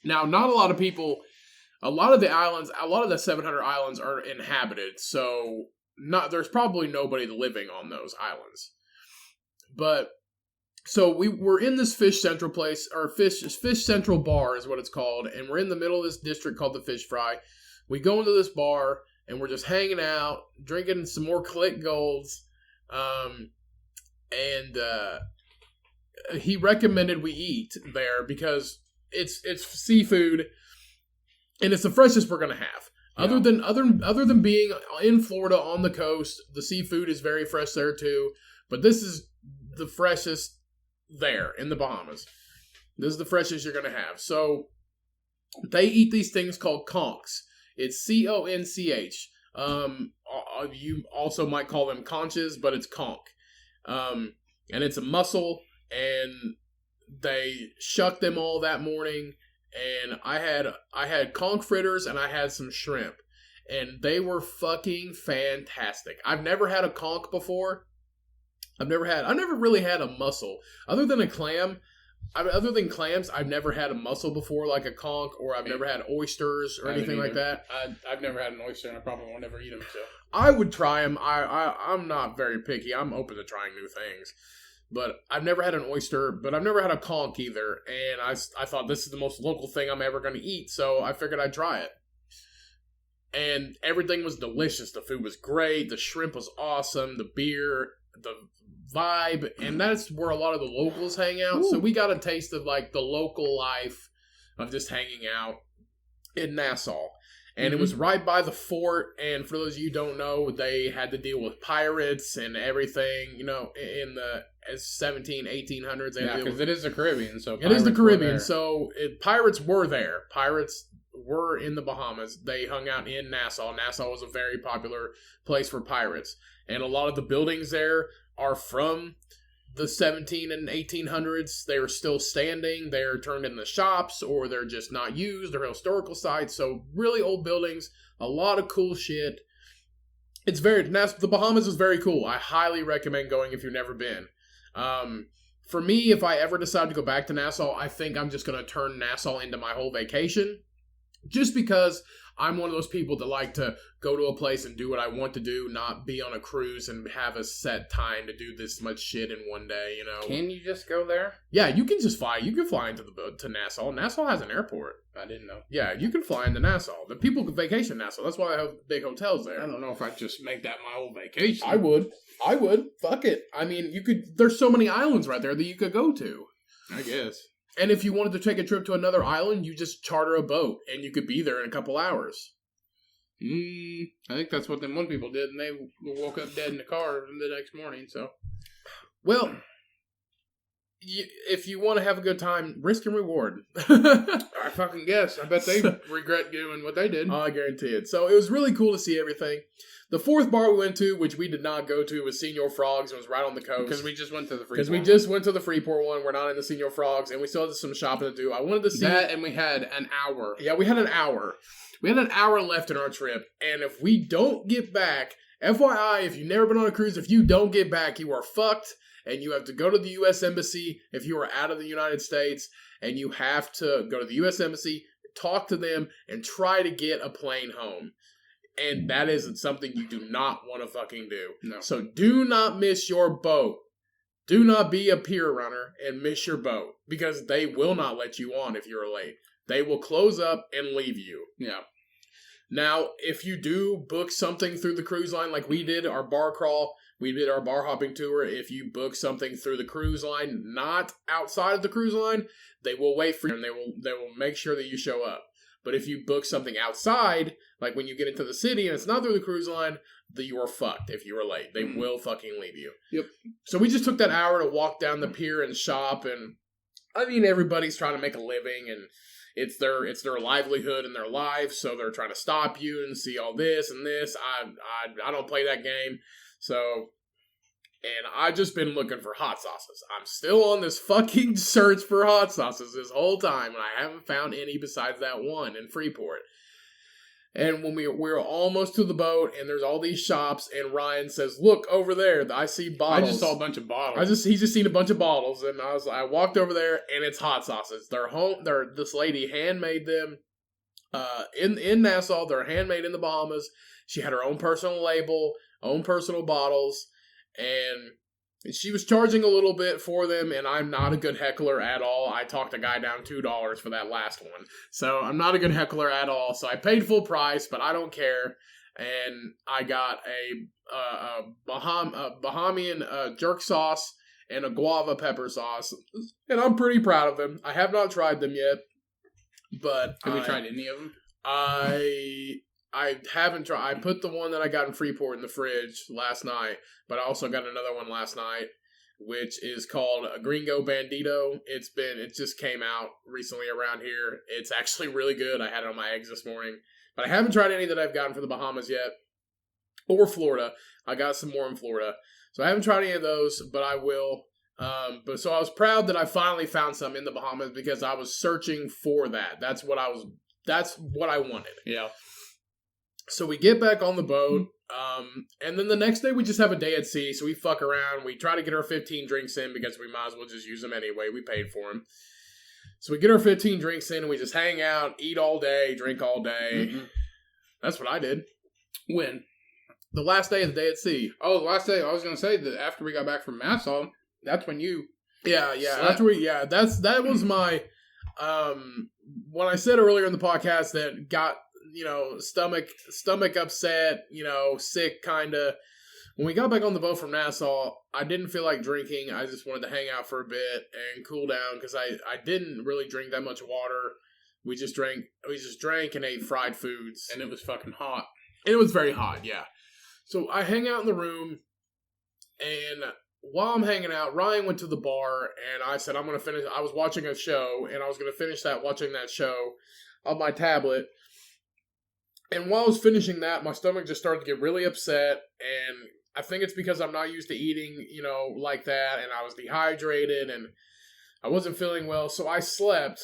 [SPEAKER 1] Now, not a lot of people, a lot of the 700 islands are inhabited. So there's probably nobody living on those islands. But, so we were in this Fish Central place, or Fish Central bar is what it's called. And we're in the middle of this district called the Fish Fry. We go into this bar and we're just hanging out, drinking some more Click Golds. And he recommended we eat there because it's seafood, and it's the freshest we're gonna have. Yeah. Other than being in Florida on the coast, the seafood is very fresh there too. But this is the freshest there in the Bahamas. This is the freshest you're gonna have. So they eat these things called conchs. It's CONCH. You also might call them conches, but it's conch. And it's a mussel, and they shucked them all that morning, and I had conch fritters, and I had some shrimp, and they were fucking fantastic. I've never had a conch before. I've never really had a mussel. Other than clams, I've never had a mussel before, like a conch, or I've never had oysters or anything like that.
[SPEAKER 2] I've never had an oyster, and I probably won't ever eat them, so.
[SPEAKER 1] I would try them. I'm not very picky. I'm open to trying new things. But I've never had an oyster, but I've never had a conch either. And I thought this is the most local thing I'm ever going to eat, so I figured I'd try it. And everything was delicious. The food was great. The shrimp was awesome. The beer, the vibe. And that's where a lot of the locals hang out. Ooh. So we got a taste of like the local life of just hanging out in Nassau. And it was right by the fort, and for those of you who don't know, they had to deal with pirates and everything, in the 1800s.
[SPEAKER 2] Yeah, because it is the Caribbean, so
[SPEAKER 1] it is the Caribbean, so pirates were there. Pirates were in the Bahamas. They hung out in Nassau. Nassau was a very popular place for pirates, and a lot of the buildings there are from the 17 and 1800s. They are still standing. They're turned into shops, or they're just not used. They're historical sites. So really old buildings, a lot of cool shit. The Bahamas is very cool. I highly recommend going if you've never been. For me, if I ever decide to go back to Nassau, I think I'm just going to turn Nassau into my whole vacation. Just because I'm one of those people that like to go to a place and do what I want to do, not be on a cruise and have a set time to do this much shit in one day,
[SPEAKER 2] Can you just go there?
[SPEAKER 1] Yeah, you can just fly. You can fly to Nassau. Nassau has an airport.
[SPEAKER 2] I didn't know.
[SPEAKER 1] Yeah, you can fly into Nassau. The people can vacation Nassau. That's why they have big hotels there.
[SPEAKER 2] I don't know if I'd just make that my whole vacation.
[SPEAKER 1] I would. Fuck it. I mean, there's so many islands right there that you could go to.
[SPEAKER 2] I guess.
[SPEAKER 1] And if you wanted to take a trip to another island, you just charter a boat, and you could be there in a couple hours.
[SPEAKER 2] I think that's what them one people did, and they woke up dead in the car the next morning, so.
[SPEAKER 1] Well, if you want to have a good time, risk and reward.
[SPEAKER 2] I fucking guess. I bet they regret doing what they did.
[SPEAKER 1] I guarantee it. So it was really cool to see everything. The fourth bar we went to, which we did not go to, was Senor Frogs. It was right on the coast.
[SPEAKER 2] Because we just went to the Freeport.
[SPEAKER 1] Because we just went to the Freeport one. We're not in the Senor Frogs, and we still had some shopping to do. I wanted to see
[SPEAKER 2] that, and we had an hour.
[SPEAKER 1] Yeah, we had an hour. We had an hour left in our trip, and if we don't get back, FYI, if you've never been on a cruise, if you don't get back, you are fucked, and you have to go to the U.S. Embassy if you are out of the United States, and you have to go to the U.S. Embassy, talk to them, and try to get a plane home. And that isn't something you do not want to fucking do.
[SPEAKER 2] No.
[SPEAKER 1] So do not miss your boat. Do not be a pier runner and miss your boat, because they will not let you on if you're late. They will close up and leave you.
[SPEAKER 2] Yeah.
[SPEAKER 1] Now, if you do book something through the cruise line, like we did, our bar crawl, we did our bar hopping tour, if you book something through the cruise line, not outside of the cruise line, they will wait for you and they will make sure that you show up. But if you book something outside, like when you get into the city and it's not through the cruise line, then you are fucked if you are late. They will fucking leave you.
[SPEAKER 2] Yep.
[SPEAKER 1] So we just took that hour to walk down the pier and shop, and I mean, everybody's trying to make a living, and it's their livelihood and their life, so they're trying to stop you and see all this and this. I don't play that game, so. And I've just been looking for hot sauces. I'm still on this fucking search for hot sauces this whole time, and I haven't found any besides that one in Freeport. And when we're almost to the boat, and there's all these shops, and Ryan says, "Look over there, I see bottles."
[SPEAKER 2] I just saw a bunch of bottles.
[SPEAKER 1] He's just seen a bunch of bottles, and I walked over there, and it's hot sauces. This lady handmade them in Nassau. They're handmade in the Bahamas. She had her own personal label, own personal bottles. And she was charging a little bit for them, and I'm not a good heckler at all. I talked a guy down $2 for that last one. So I'm not a good heckler at all. So I paid full price, but I don't care. And I got a Bahamian jerk sauce and a guava pepper sauce. And I'm pretty proud of them. I have not tried them yet. But
[SPEAKER 2] have you tried any of them?
[SPEAKER 1] I haven't tried. I put the one that I got in Freeport in the fridge last night, but I also got another one last night, which is called a Gringo Bandito. It just came out recently around here. It's actually really good. I had it on my eggs this morning, but I haven't tried any that I've gotten for the Bahamas yet, or Florida. I got some more in Florida, so I haven't tried any of those, but I will. So I was proud that I finally found some in the Bahamas because I was searching for that. That's what I wanted.
[SPEAKER 2] Yeah.
[SPEAKER 1] So we get back on the boat, and then the next day we just have a day at sea, so we fuck around. We try to get our 15 drinks in because we might as well just use them anyway. We paid for them. So we get our 15 drinks in, and we just hang out, eat all day, drink all day. Mm-hmm. That's what I did.
[SPEAKER 2] When?
[SPEAKER 1] The last day of the day at sea.
[SPEAKER 2] Oh, the last day. I was going to say that after we got back from Nassau, that's when you...
[SPEAKER 1] Yeah. That was my... when I said earlier in the podcast that got... stomach upset, sick, kind of. When we got back on the boat from Nassau, I didn't feel like drinking. I just wanted to hang out for a bit and cool down because I didn't really drink that much water. We just drank and ate fried foods.
[SPEAKER 2] And it was fucking hot.
[SPEAKER 1] It was very hot, yeah. So I hang out in the room, and while I'm hanging out, Ryan went to the bar, and I said, I'm going to finish. I was watching a show, and I was going to finish watching that show on my tablet. And while I was finishing that, my stomach just started to get really upset, and I think it's because I'm not used to eating, like that, and I was dehydrated, and I wasn't feeling well, so I slept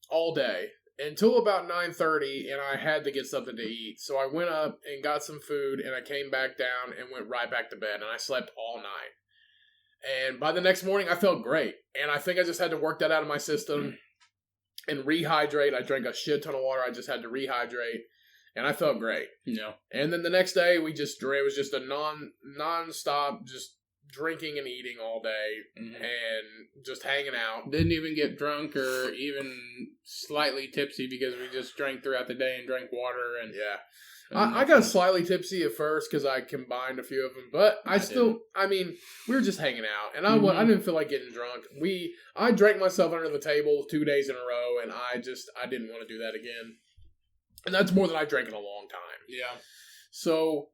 [SPEAKER 1] all day until about 9:30, and I had to get something to eat. So I went up and got some food, and I came back down and went right back to bed, and I slept all night. And by the next morning, I felt great, and I think I just had to work that out of my system and rehydrate. I drank a shit ton of water. I just had to rehydrate. And I felt great. And then the next day, it was just a non-stop, just drinking and eating all day, and just hanging out.
[SPEAKER 2] Didn't even get drunk or even slightly tipsy because we just drank throughout the day and drank water. And
[SPEAKER 1] yeah. I got slightly tipsy at first because I combined a few of them, but we were just hanging out, and I didn't feel like getting drunk. I drank myself under the table 2 days in a row, and I didn't want to do that again. And that's more than I drank in a long time.
[SPEAKER 2] Yeah.
[SPEAKER 1] So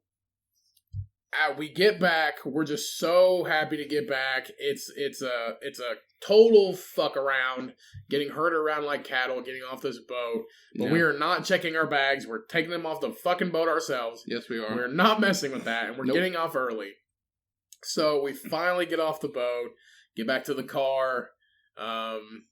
[SPEAKER 1] we get back. We're just so happy to get back. It's a total fuck around, getting herded around like cattle, getting off this boat. But we are not checking our bags. We're taking them off the fucking boat ourselves.
[SPEAKER 2] Yes, we are.
[SPEAKER 1] We're not messing with that, and we're getting off early. So we finally get off the boat, get back to the car, and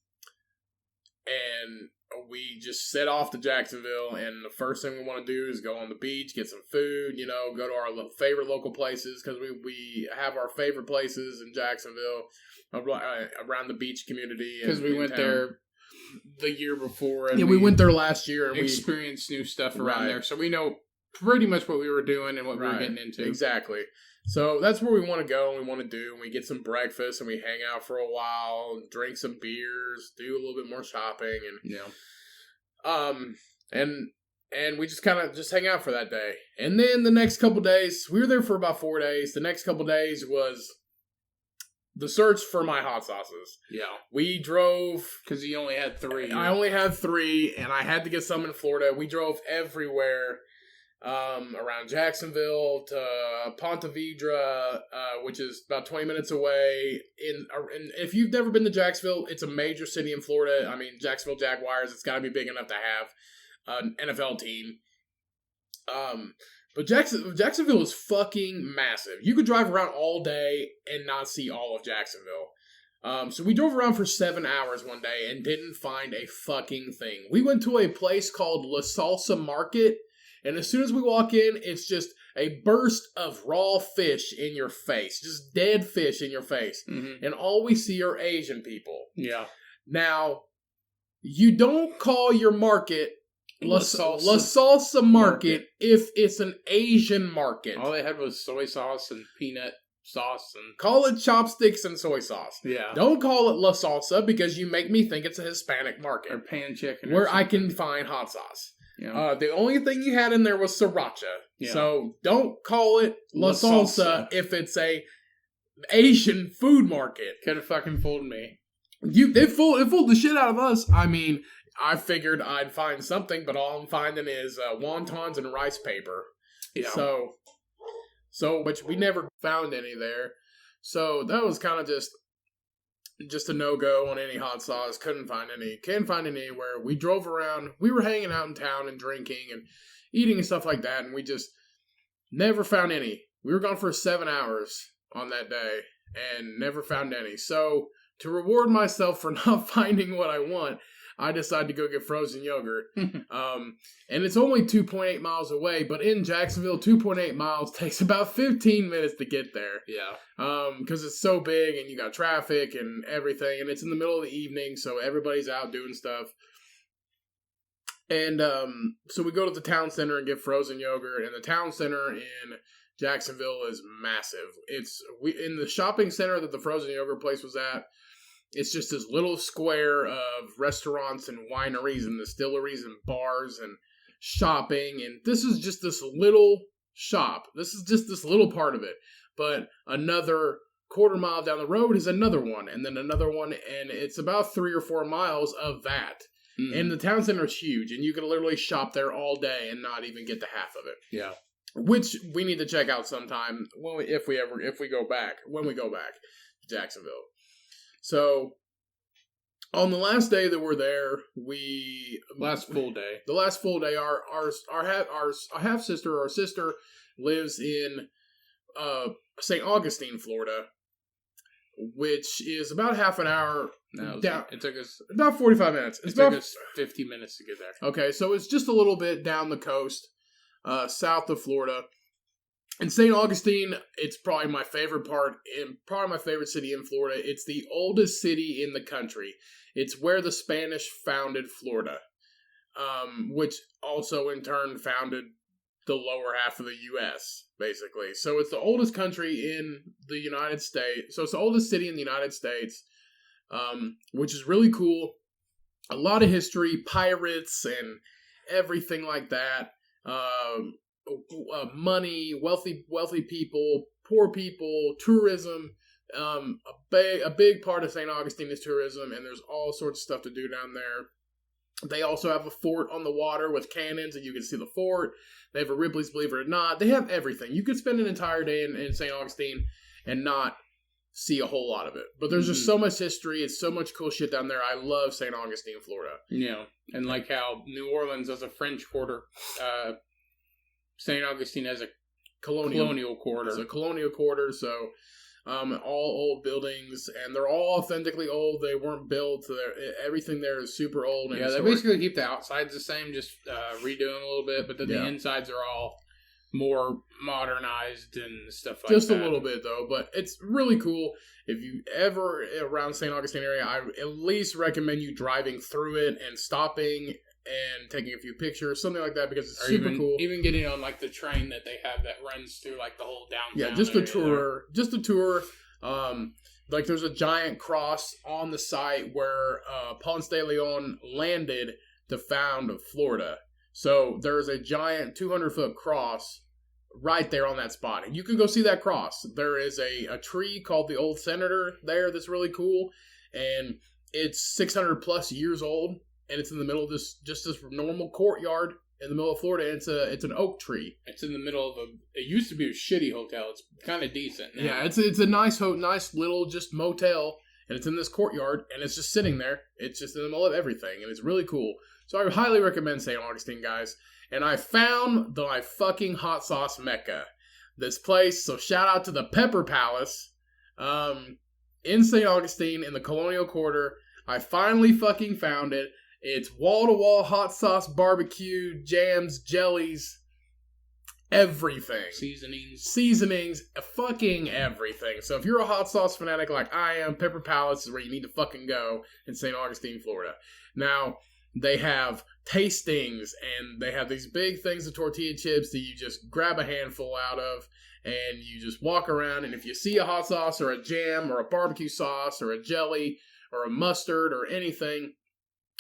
[SPEAKER 1] we just set off to Jacksonville, and the first thing we want to do is go on the beach, get some food, go to our favorite local places, because we have our favorite places in Jacksonville around the beach community.
[SPEAKER 2] Because we went there the year before. And
[SPEAKER 1] we went there last year. And
[SPEAKER 2] we experienced new stuff around there, so we know pretty much what we were doing and what we were getting into.
[SPEAKER 1] Exactly. So that's where we want to go and we want to do. And we get some breakfast and we hang out for a while, drink some beers, do a little bit more shopping, and we just kind of hang out for that day. And then the next couple days, we were there for about 4 days. The next couple days was the search for my hot sauces. Yeah. We drove. Because you only had 3. I only had 3, and I had to get some in Florida. We drove everywhere. Around Jacksonville to Ponte Vedra, which is about 20 minutes away. And if you've never been to Jacksonville, it's a major city in Florida. I mean, Jacksonville Jaguars, it's got to be big enough to have an NFL team. But Jacksonville is fucking massive. You could drive around all day and not see all of Jacksonville. So we drove around for 7 hours one day and didn't find a fucking thing. We went to a place called La Salsa Market. And as soon as we walk in, it's just a burst of raw fish in your face. Just dead fish in your face. Mm-hmm. And all we see are Asian people. Yeah. Now, you don't call your market La Salsa Market if it's an Asian market.
[SPEAKER 2] All they had was soy sauce and peanut sauce. And
[SPEAKER 1] call it chopsticks and soy sauce. Yeah. Don't call it La Salsa because you make me think it's a Hispanic market.
[SPEAKER 2] Or pan chicken.
[SPEAKER 1] Where I can find hot sauce. Yeah. The only thing you had in there was sriracha. Yeah. So don't call it La Salsa if it's a Asian food market.
[SPEAKER 2] Could have fucking fooled me.
[SPEAKER 1] It fooled the shit out of us. I mean, I figured I'd find something, but all I'm finding is wontons and rice paper. Yeah. So which we never found any there. So that was kind of just a no-go on any hot sauce. Couldn't find any. Can't find any anywhere. We drove around. We were hanging out in town and drinking and eating and stuff like that, and we just never found any. We were gone for 7 hours on that day and never found any. So to reward myself for not finding what I want, I decided to go get frozen yogurt. And it's only 2.8 miles away, but in Jacksonville, 2.8 miles takes about 15 minutes to get there. Yeah. Because it's so big and you got traffic and everything, and it's in the middle of the evening, so everybody's out doing stuff. And so we go to the town center and get frozen yogurt, and the town center in Jacksonville is massive. In the shopping center that the frozen yogurt place was at, it's just this little square of restaurants and wineries and distilleries and bars and shopping. And this is just this little shop. This is just this little part of it. But another quarter mile down the road is another one. And then another one. And it's about 3 or 4 miles of that. Mm-hmm. And the town center is huge. And you can literally shop there all day and not even get to half of it. Yeah. Which we need to check out sometime when we go back to Jacksonville. So, on the last day that we're there, the last full day, our half sister lives in St. Augustine, Florida, which is about half an hour down. It took us about 45 minutes.
[SPEAKER 2] It took us 50 minutes to get there.
[SPEAKER 1] Okay, so it's just a little bit down the coast, south of Florida. In St. Augustine, it's probably my favorite part, and probably my favorite city in Florida. It's the oldest city in the country. It's where the Spanish founded Florida, which also in turn founded the lower half of the U.S., basically. So it's the oldest country in the United States. So it's the oldest city in the United States, which is really cool. A lot of history, pirates, and everything like that. Money, wealthy people, poor people, tourism. A big part of St. Augustine is tourism, and there's all sorts of stuff to do down there. They also have a fort on the water with cannons, and you can see the fort. They have a Ripley's Believe It or Not. They have everything. You could spend an entire day in St. Augustine and not see a whole lot of it. But there's just so much history. It's so much cool shit down there. I love St. Augustine, Florida.
[SPEAKER 2] Yeah, and like how New Orleans has a French Quarter, St. Augustine has a colonial quarter.
[SPEAKER 1] It's a colonial quarter, so all old buildings, and they're all authentically old. They weren't built. So everything there is super old. And
[SPEAKER 2] yeah, they basically keep the outsides the same, just redoing a little bit, but then the insides are all more modernized and stuff like
[SPEAKER 1] just
[SPEAKER 2] that.
[SPEAKER 1] Just a little bit, though, but it's really cool. If you ever around St. Augustine area, I at least recommend you driving through it and stopping and taking a few pictures, something like that, because it's super cool.
[SPEAKER 2] Even getting on like the train that they have that runs through like the whole downtown.
[SPEAKER 1] Yeah, just a tour. Just a tour. Like there's a giant cross on the site where Ponce de Leon landed to found Florida. So there's a giant 200-foot cross right there on that spot. And you can go see that cross. There is a tree called the Old Senator there that's really cool. And it's 600 plus years old. And it's in the middle of this normal courtyard in the middle of Florida. And it's an oak tree.
[SPEAKER 2] It's in the middle of it used to be a shitty hotel. It's kind of decent now.
[SPEAKER 1] Yeah, it's a nice little just motel. And it's in this courtyard. And it's just sitting there. It's just in the middle of everything. And it's really cool. So I highly recommend St. Augustine, guys. And I found my fucking hot sauce mecca. This place. So shout out to the Pepper Palace in St. Augustine in the Colonial Quarter. I finally fucking found it. It's wall-to-wall hot sauce, barbecue, jams, jellies, everything. Seasonings, fucking everything. So if you're a hot sauce fanatic like I am, Pepper Palace is where you need to fucking go in St. Augustine, Florida. Now, they have tastings, and they have these big things of tortilla chips that you just grab a handful out of, and you just walk around, and if you see a hot sauce or a jam or a barbecue sauce or a jelly or a mustard or anything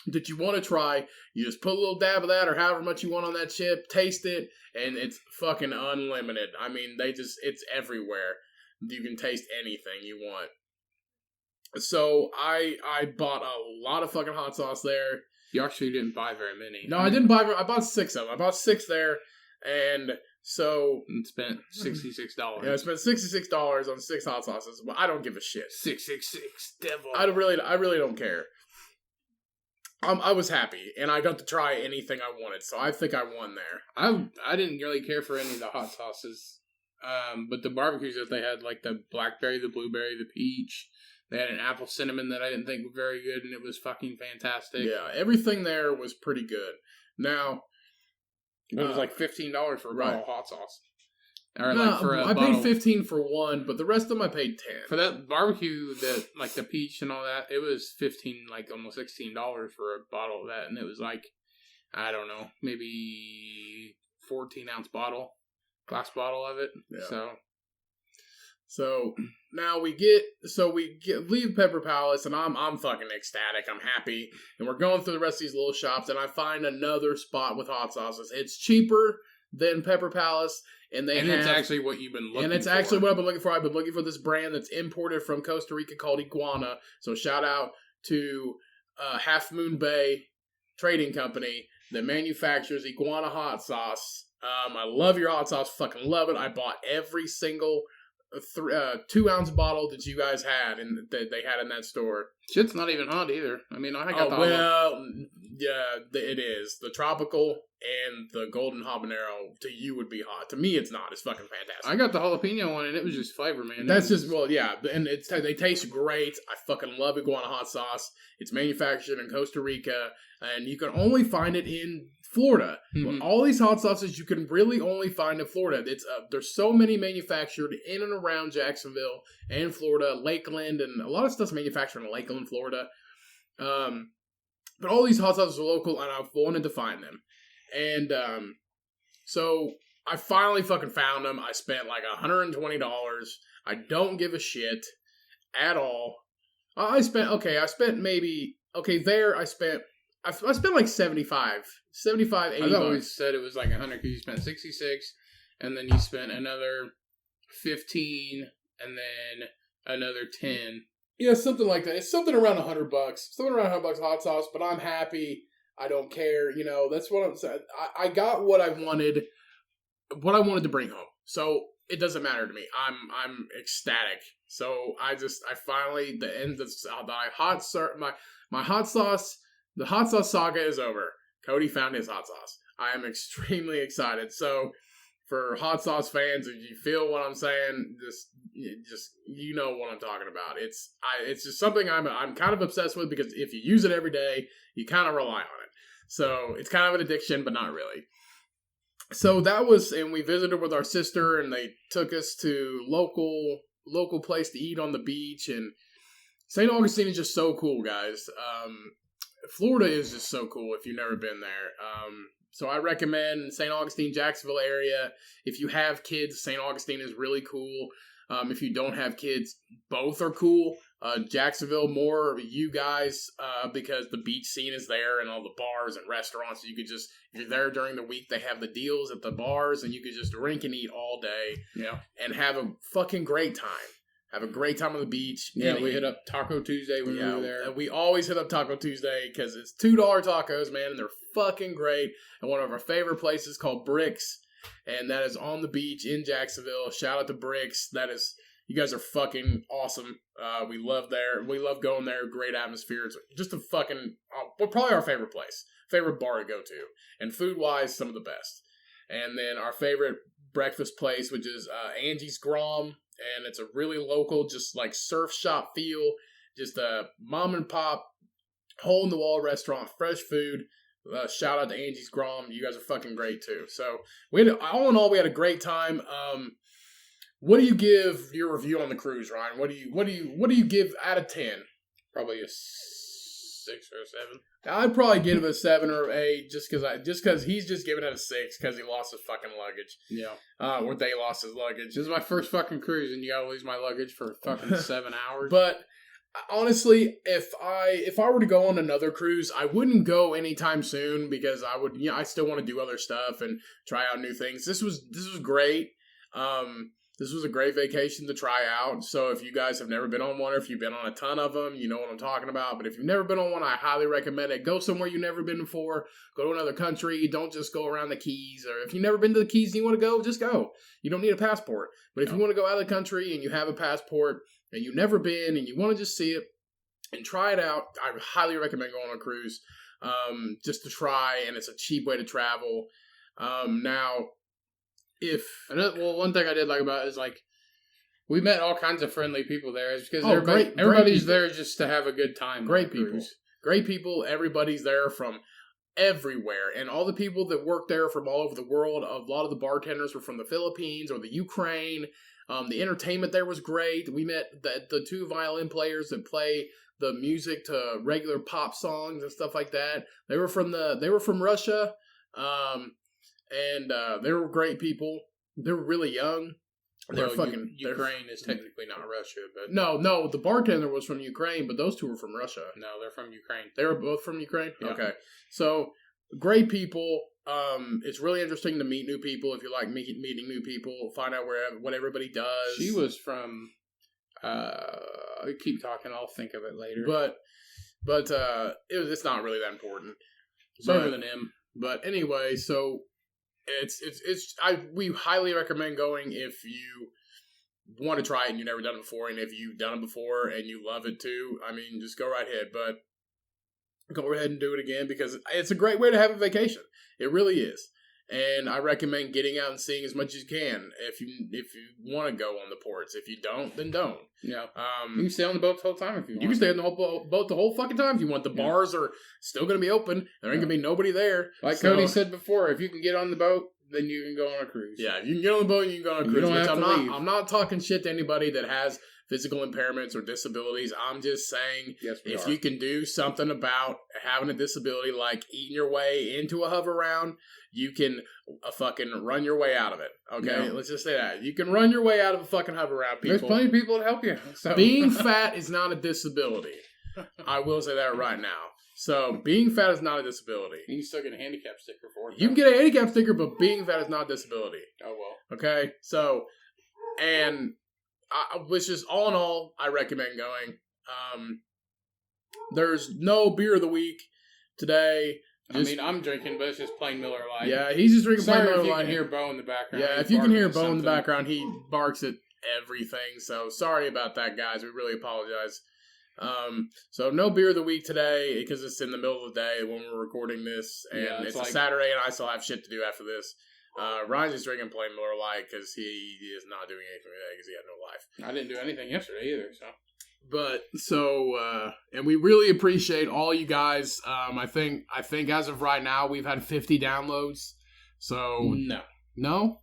[SPEAKER 1] that you want to try, you just put a little dab of that or however much you want on that chip, taste it, and it's fucking unlimited. I mean, it's everywhere. You can taste anything you want. So I bought a lot of fucking hot sauce there.
[SPEAKER 2] You actually didn't buy very many.
[SPEAKER 1] No, I didn't buy. I bought 6 of them. I bought 6 there, and so
[SPEAKER 2] and spent $66.
[SPEAKER 1] Yeah, I spent $66 on 6 hot sauces. But I don't give a shit.
[SPEAKER 2] 666 devil.
[SPEAKER 1] I really don't care. I was happy, and I got to try anything I wanted, so I think I won there.
[SPEAKER 2] I didn't really care for any of the hot sauces, but the barbecues that they had, like the blackberry, the blueberry, the peach. They had an apple cinnamon that I didn't think was very good, and it was fucking fantastic.
[SPEAKER 1] Yeah, everything there was pretty good. Now,
[SPEAKER 2] it was like $15 for a bottle of hot sauce. Or
[SPEAKER 1] no,
[SPEAKER 2] like for a
[SPEAKER 1] I
[SPEAKER 2] bottle.
[SPEAKER 1] paid $15 for one, but the rest of them I paid $10
[SPEAKER 2] for that barbecue. That like the peach and all that. It was $15, like almost $16 for a bottle of that, and it was like I don't know, maybe 14-ounce bottle, glass bottle of it. Yeah.
[SPEAKER 1] So now we leave Pepper Palace, and I'm fucking ecstatic. I'm happy, and we're going through the rest of these little shops, and I find another spot with hot sauces. It's cheaper than Pepper Palace,
[SPEAKER 2] it's actually what you've been looking for.
[SPEAKER 1] And it's actually what I've been looking for. I've been looking for this brand that's imported from Costa Rica called Iguana. So shout out to Half Moon Bay Trading Company that manufactures Iguana hot sauce. I love your hot sauce. Fucking love it. I bought every single 2-ounce bottle that you guys had and that they had in that store.
[SPEAKER 2] Shit's not even hot either. I mean, I got
[SPEAKER 1] yeah, it is. The tropical and the golden habanero to you would be hot. To me, it's not. It's fucking fantastic.
[SPEAKER 2] I got the jalapeno one, and it was just flavor, man.
[SPEAKER 1] And they taste great. I fucking love Iguana hot sauce. It's manufactured in Costa Rica, and you can only find it in Florida. Mm-hmm. All these hot sauces you can really only find in Florida. It's there's so many manufactured in and around Jacksonville and Florida, Lakeland, and a lot of stuff's manufactured in Lakeland, Florida. But all these hot sauces are local, and I've wanted to find them. And so I finally fucking found them. I spent like $120. I don't give a shit at all. I spent like 75, 80
[SPEAKER 2] I always said it was like 100 because you spent 66, and then you spent another 15, and then another 10.
[SPEAKER 1] Yeah, something like that. It's something around $100. Something around $100 hot sauce, but I'm happy. I don't care. You know, that's what I'm saying. I got what I wanted to bring home. So it doesn't matter to me. I'm ecstatic. So I finally, the end of my hot sauce, the hot sauce saga is over. Cody found his hot sauce. I am extremely excited. So for hot sauce fans, if you feel what I'm saying, just you know what I'm talking about. It's just something I'm kind of obsessed with, because if you use it every day, you kind of rely on it. So it's kind of an addiction, but not really. So that was, and we visited with our sister, and they took us to local place to eat on the beach. And St. Augustine is just so cool, guys. Florida is just so cool if you've never been there. So I recommend St. Augustine, Jacksonville area. If you have kids, St. Augustine is really cool. If you don't have kids, both are cool. Jacksonville, more you guys, because the beach scene is there and all the bars and restaurants. You could just, if you're there during the week, they have the deals at the bars, and you could just drink and eat all day.
[SPEAKER 2] Yeah.
[SPEAKER 1] And have a fucking great time. Have a great time on the beach.
[SPEAKER 2] Yeah, we hit up Taco Tuesday when we were there.
[SPEAKER 1] We always hit up Taco Tuesday because it's $2 tacos, man, and they're fucking great. And one of our favorite places called Bricks, and that is on the beach in Jacksonville. Shout out to Bricks. You guys are fucking awesome. We love going there. Great atmosphere. It's just a fucking, probably our favorite place. Favorite bar to go to. And food-wise, some of the best. And then our favorite breakfast place, which is Angie's Grom. And it's a really local, just like surf shop feel. Just a mom and pop, hole in the wall restaurant, fresh food. Shout out to Angie's Grom. You guys are fucking great too. So all in all, we had a great time. What do you give your review on the cruise, Ryan? What do you give out of 10?
[SPEAKER 2] Probably a 6 or a 7.
[SPEAKER 1] I'd probably give it a 7 or 8, just because he's just giving it a 6 because he lost his fucking luggage.
[SPEAKER 2] Yeah.
[SPEAKER 1] Or they lost his luggage.
[SPEAKER 2] This is my first fucking cruise, and you gotta lose my luggage for fucking 7 hours.
[SPEAKER 1] But honestly, if I were to go on another cruise, I wouldn't go anytime soon, because I still want to do other stuff and try out new things. This was great. This was a great vacation to try out. So if you guys have never been on one, or if you've been on a ton of them, you know what I'm talking about. But if you've never been on one, I highly recommend it. Go somewhere you've never been before. Go to another country. Don't just go around the Keys. Or if you've never been to the Keys and you want to go, just go. You don't need a passport. But if you want to go out of the country and you have a passport and you've never been and you want to just see it and try it out, I highly recommend going on a cruise just to try. And it's a cheap way to travel.
[SPEAKER 2] One thing I did like about it is, like, we met all kinds of friendly people there. It's because everybody's
[SPEAKER 1] great
[SPEAKER 2] there just to have a good time.
[SPEAKER 1] Great people. Everybody's there from everywhere, and all the people that work there from all over the world. A lot of the bartenders were from the Philippines or the Ukraine. The entertainment there was great. We met the 2 violin players that play the music to regular pop songs and stuff like that. They were from Russia. And they were great people. They were really young.
[SPEAKER 2] Ukraine is technically not Russia, but
[SPEAKER 1] no, the bartender was from Ukraine, but those 2 were from Russia.
[SPEAKER 2] No, they're from Ukraine.
[SPEAKER 1] They were both from Ukraine?
[SPEAKER 2] Yeah.
[SPEAKER 1] Okay. So, great people. It's really interesting to meet new people. If you like meeting new people, find out what everybody does.
[SPEAKER 2] She was from, keep talking, I'll think of it later.
[SPEAKER 1] But it's not really that important.
[SPEAKER 2] Better than him.
[SPEAKER 1] But anyway, so we highly recommend going if you want to try it and you've never done it before, and if you've done it before and you love it too, I mean, just go right ahead. But go ahead and do it again, because it's a great way to have a vacation. It really is. And I recommend getting out and seeing as much as you can if you want to go on the ports. If you don't, then don't.
[SPEAKER 2] Yeah. You can stay on the boat the whole time if you want.
[SPEAKER 1] You can stay on the whole boat the whole fucking time if you want. The bars are still going to be open. There ain't going to be nobody there.
[SPEAKER 2] Like Cody said before, if you can get on the boat, then you can go on a cruise.
[SPEAKER 1] Yeah, if you can get on the boat, you can go on a cruise.
[SPEAKER 2] You don't have to leave.
[SPEAKER 1] I'm not talking shit to anybody that has physical impairments or disabilities. I'm just saying, if you can do something about having a disability, like eating your way into a hover round, you can fucking run your way out of it. Okay? Yeah. Let's just say that. You can run your way out of a fucking hover round, people.
[SPEAKER 2] There's plenty of people to help you. So.
[SPEAKER 1] Being fat is not a disability. I will say that right now. So, being fat is not a disability.
[SPEAKER 2] You can still get a handicap sticker for it.
[SPEAKER 1] You can get a handicap sticker, but being fat is not a disability.
[SPEAKER 2] Oh, well.
[SPEAKER 1] Okay? So, and which is all in all, I recommend going. There's no beer of the week today.
[SPEAKER 2] I'm drinking, but it's just plain Miller Lite.
[SPEAKER 1] Yeah, he's just drinking plain Miller Lite.
[SPEAKER 2] Sorry if you can hear Bo in the background.
[SPEAKER 1] Yeah, if you can hear Bo in the background, he barks at everything. So sorry about that, guys. We really apologize. So no beer of the week today because it's in the middle of the day when we're recording this, and it's a Saturday, and I still have shit to do after this. Ryan's just drinking plain Miller Lite because he is not doing anything today because he had no life.
[SPEAKER 2] I didn't do anything yesterday either,
[SPEAKER 1] and we really appreciate all you guys. I think as of right now we've had 50 downloads. So no,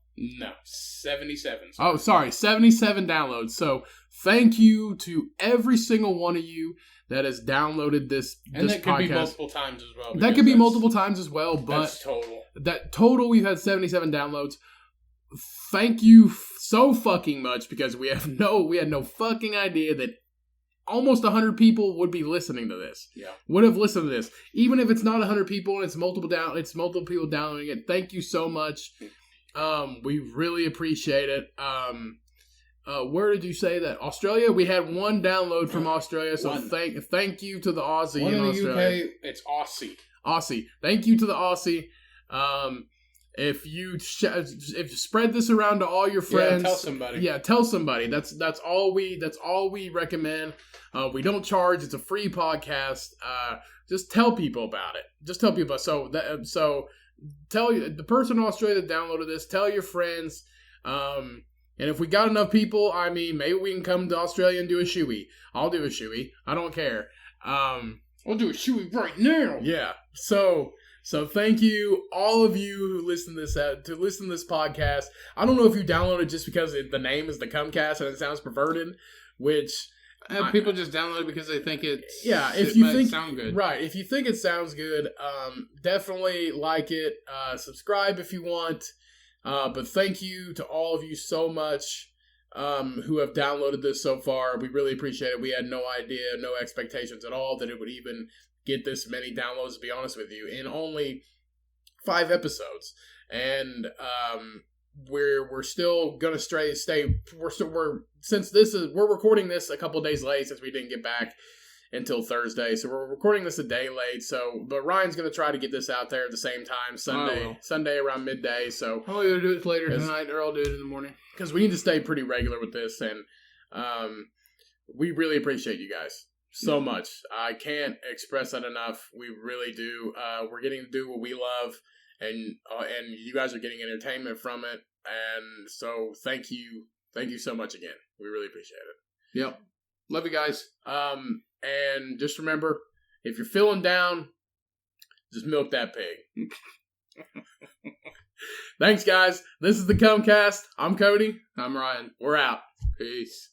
[SPEAKER 2] 77.
[SPEAKER 1] Sorry. Oh, sorry, 77 downloads. So thank you to every single one of you that has downloaded this
[SPEAKER 2] and
[SPEAKER 1] this
[SPEAKER 2] that could
[SPEAKER 1] podcast.
[SPEAKER 2] be multiple times as well.
[SPEAKER 1] That could be multiple times as well, but
[SPEAKER 2] that's total.
[SPEAKER 1] That total, we've had 77 downloads. Thank you so fucking much because we had no fucking idea that almost 100 people would be listening to this.
[SPEAKER 2] Yeah,
[SPEAKER 1] would have listened to this, even if it's not 100 people and it's multiple people downloading it. Thank you so much. We really appreciate it. Where did you say that? Australia? We had one download from Australia, so thank you to the Aussie in Australia.
[SPEAKER 2] UK, it's Aussie.
[SPEAKER 1] Aussie. Thank you to the Aussie. If you spread this around to all your friends,
[SPEAKER 2] tell somebody.
[SPEAKER 1] Yeah, tell somebody. That's all we recommend. We don't charge. It's a free podcast. Just tell people about it. So tell the person in Australia that downloaded this. Tell your friends. And if we got enough people, I mean, maybe we can come to Australia and do a shoey. I'll do a shoey. I don't care.
[SPEAKER 2] I'll do a shoey right now.
[SPEAKER 1] Yeah. So thank you, all of you who listen to this podcast. I don't know if you downloaded just because the name is the Cummcast and it sounds perverted, which
[SPEAKER 2] people just download it because they think it sound good.
[SPEAKER 1] Right. If you think it sounds good, definitely like it. Subscribe if you want. But thank you to all of you so much who have downloaded this so far. We really appreciate it. We had no idea, no expectations at all that it would even get this many downloads, to be honest with you, in only 5 episodes. And we're still gonna we're recording this a couple days late since we didn't get back until Thursday, so we're recording this a day late. But Ryan's gonna try to get this out there at the same time Sunday around midday. So
[SPEAKER 2] I'll either do it later tonight or I'll do it in the morning
[SPEAKER 1] because we need to stay pretty regular with this, and we really appreciate you guys so much. I can't express that enough. We really do. We're getting to do what we love, and you guys are getting entertainment from it. And so thank you so much again. We really appreciate it.
[SPEAKER 2] Yep, love you guys.
[SPEAKER 1] And just remember, if you're feeling down, just milk that pig. Thanks, guys. This is the Cummcast. I'm Cody.
[SPEAKER 2] I'm Ryan.
[SPEAKER 1] We're out.
[SPEAKER 2] Peace.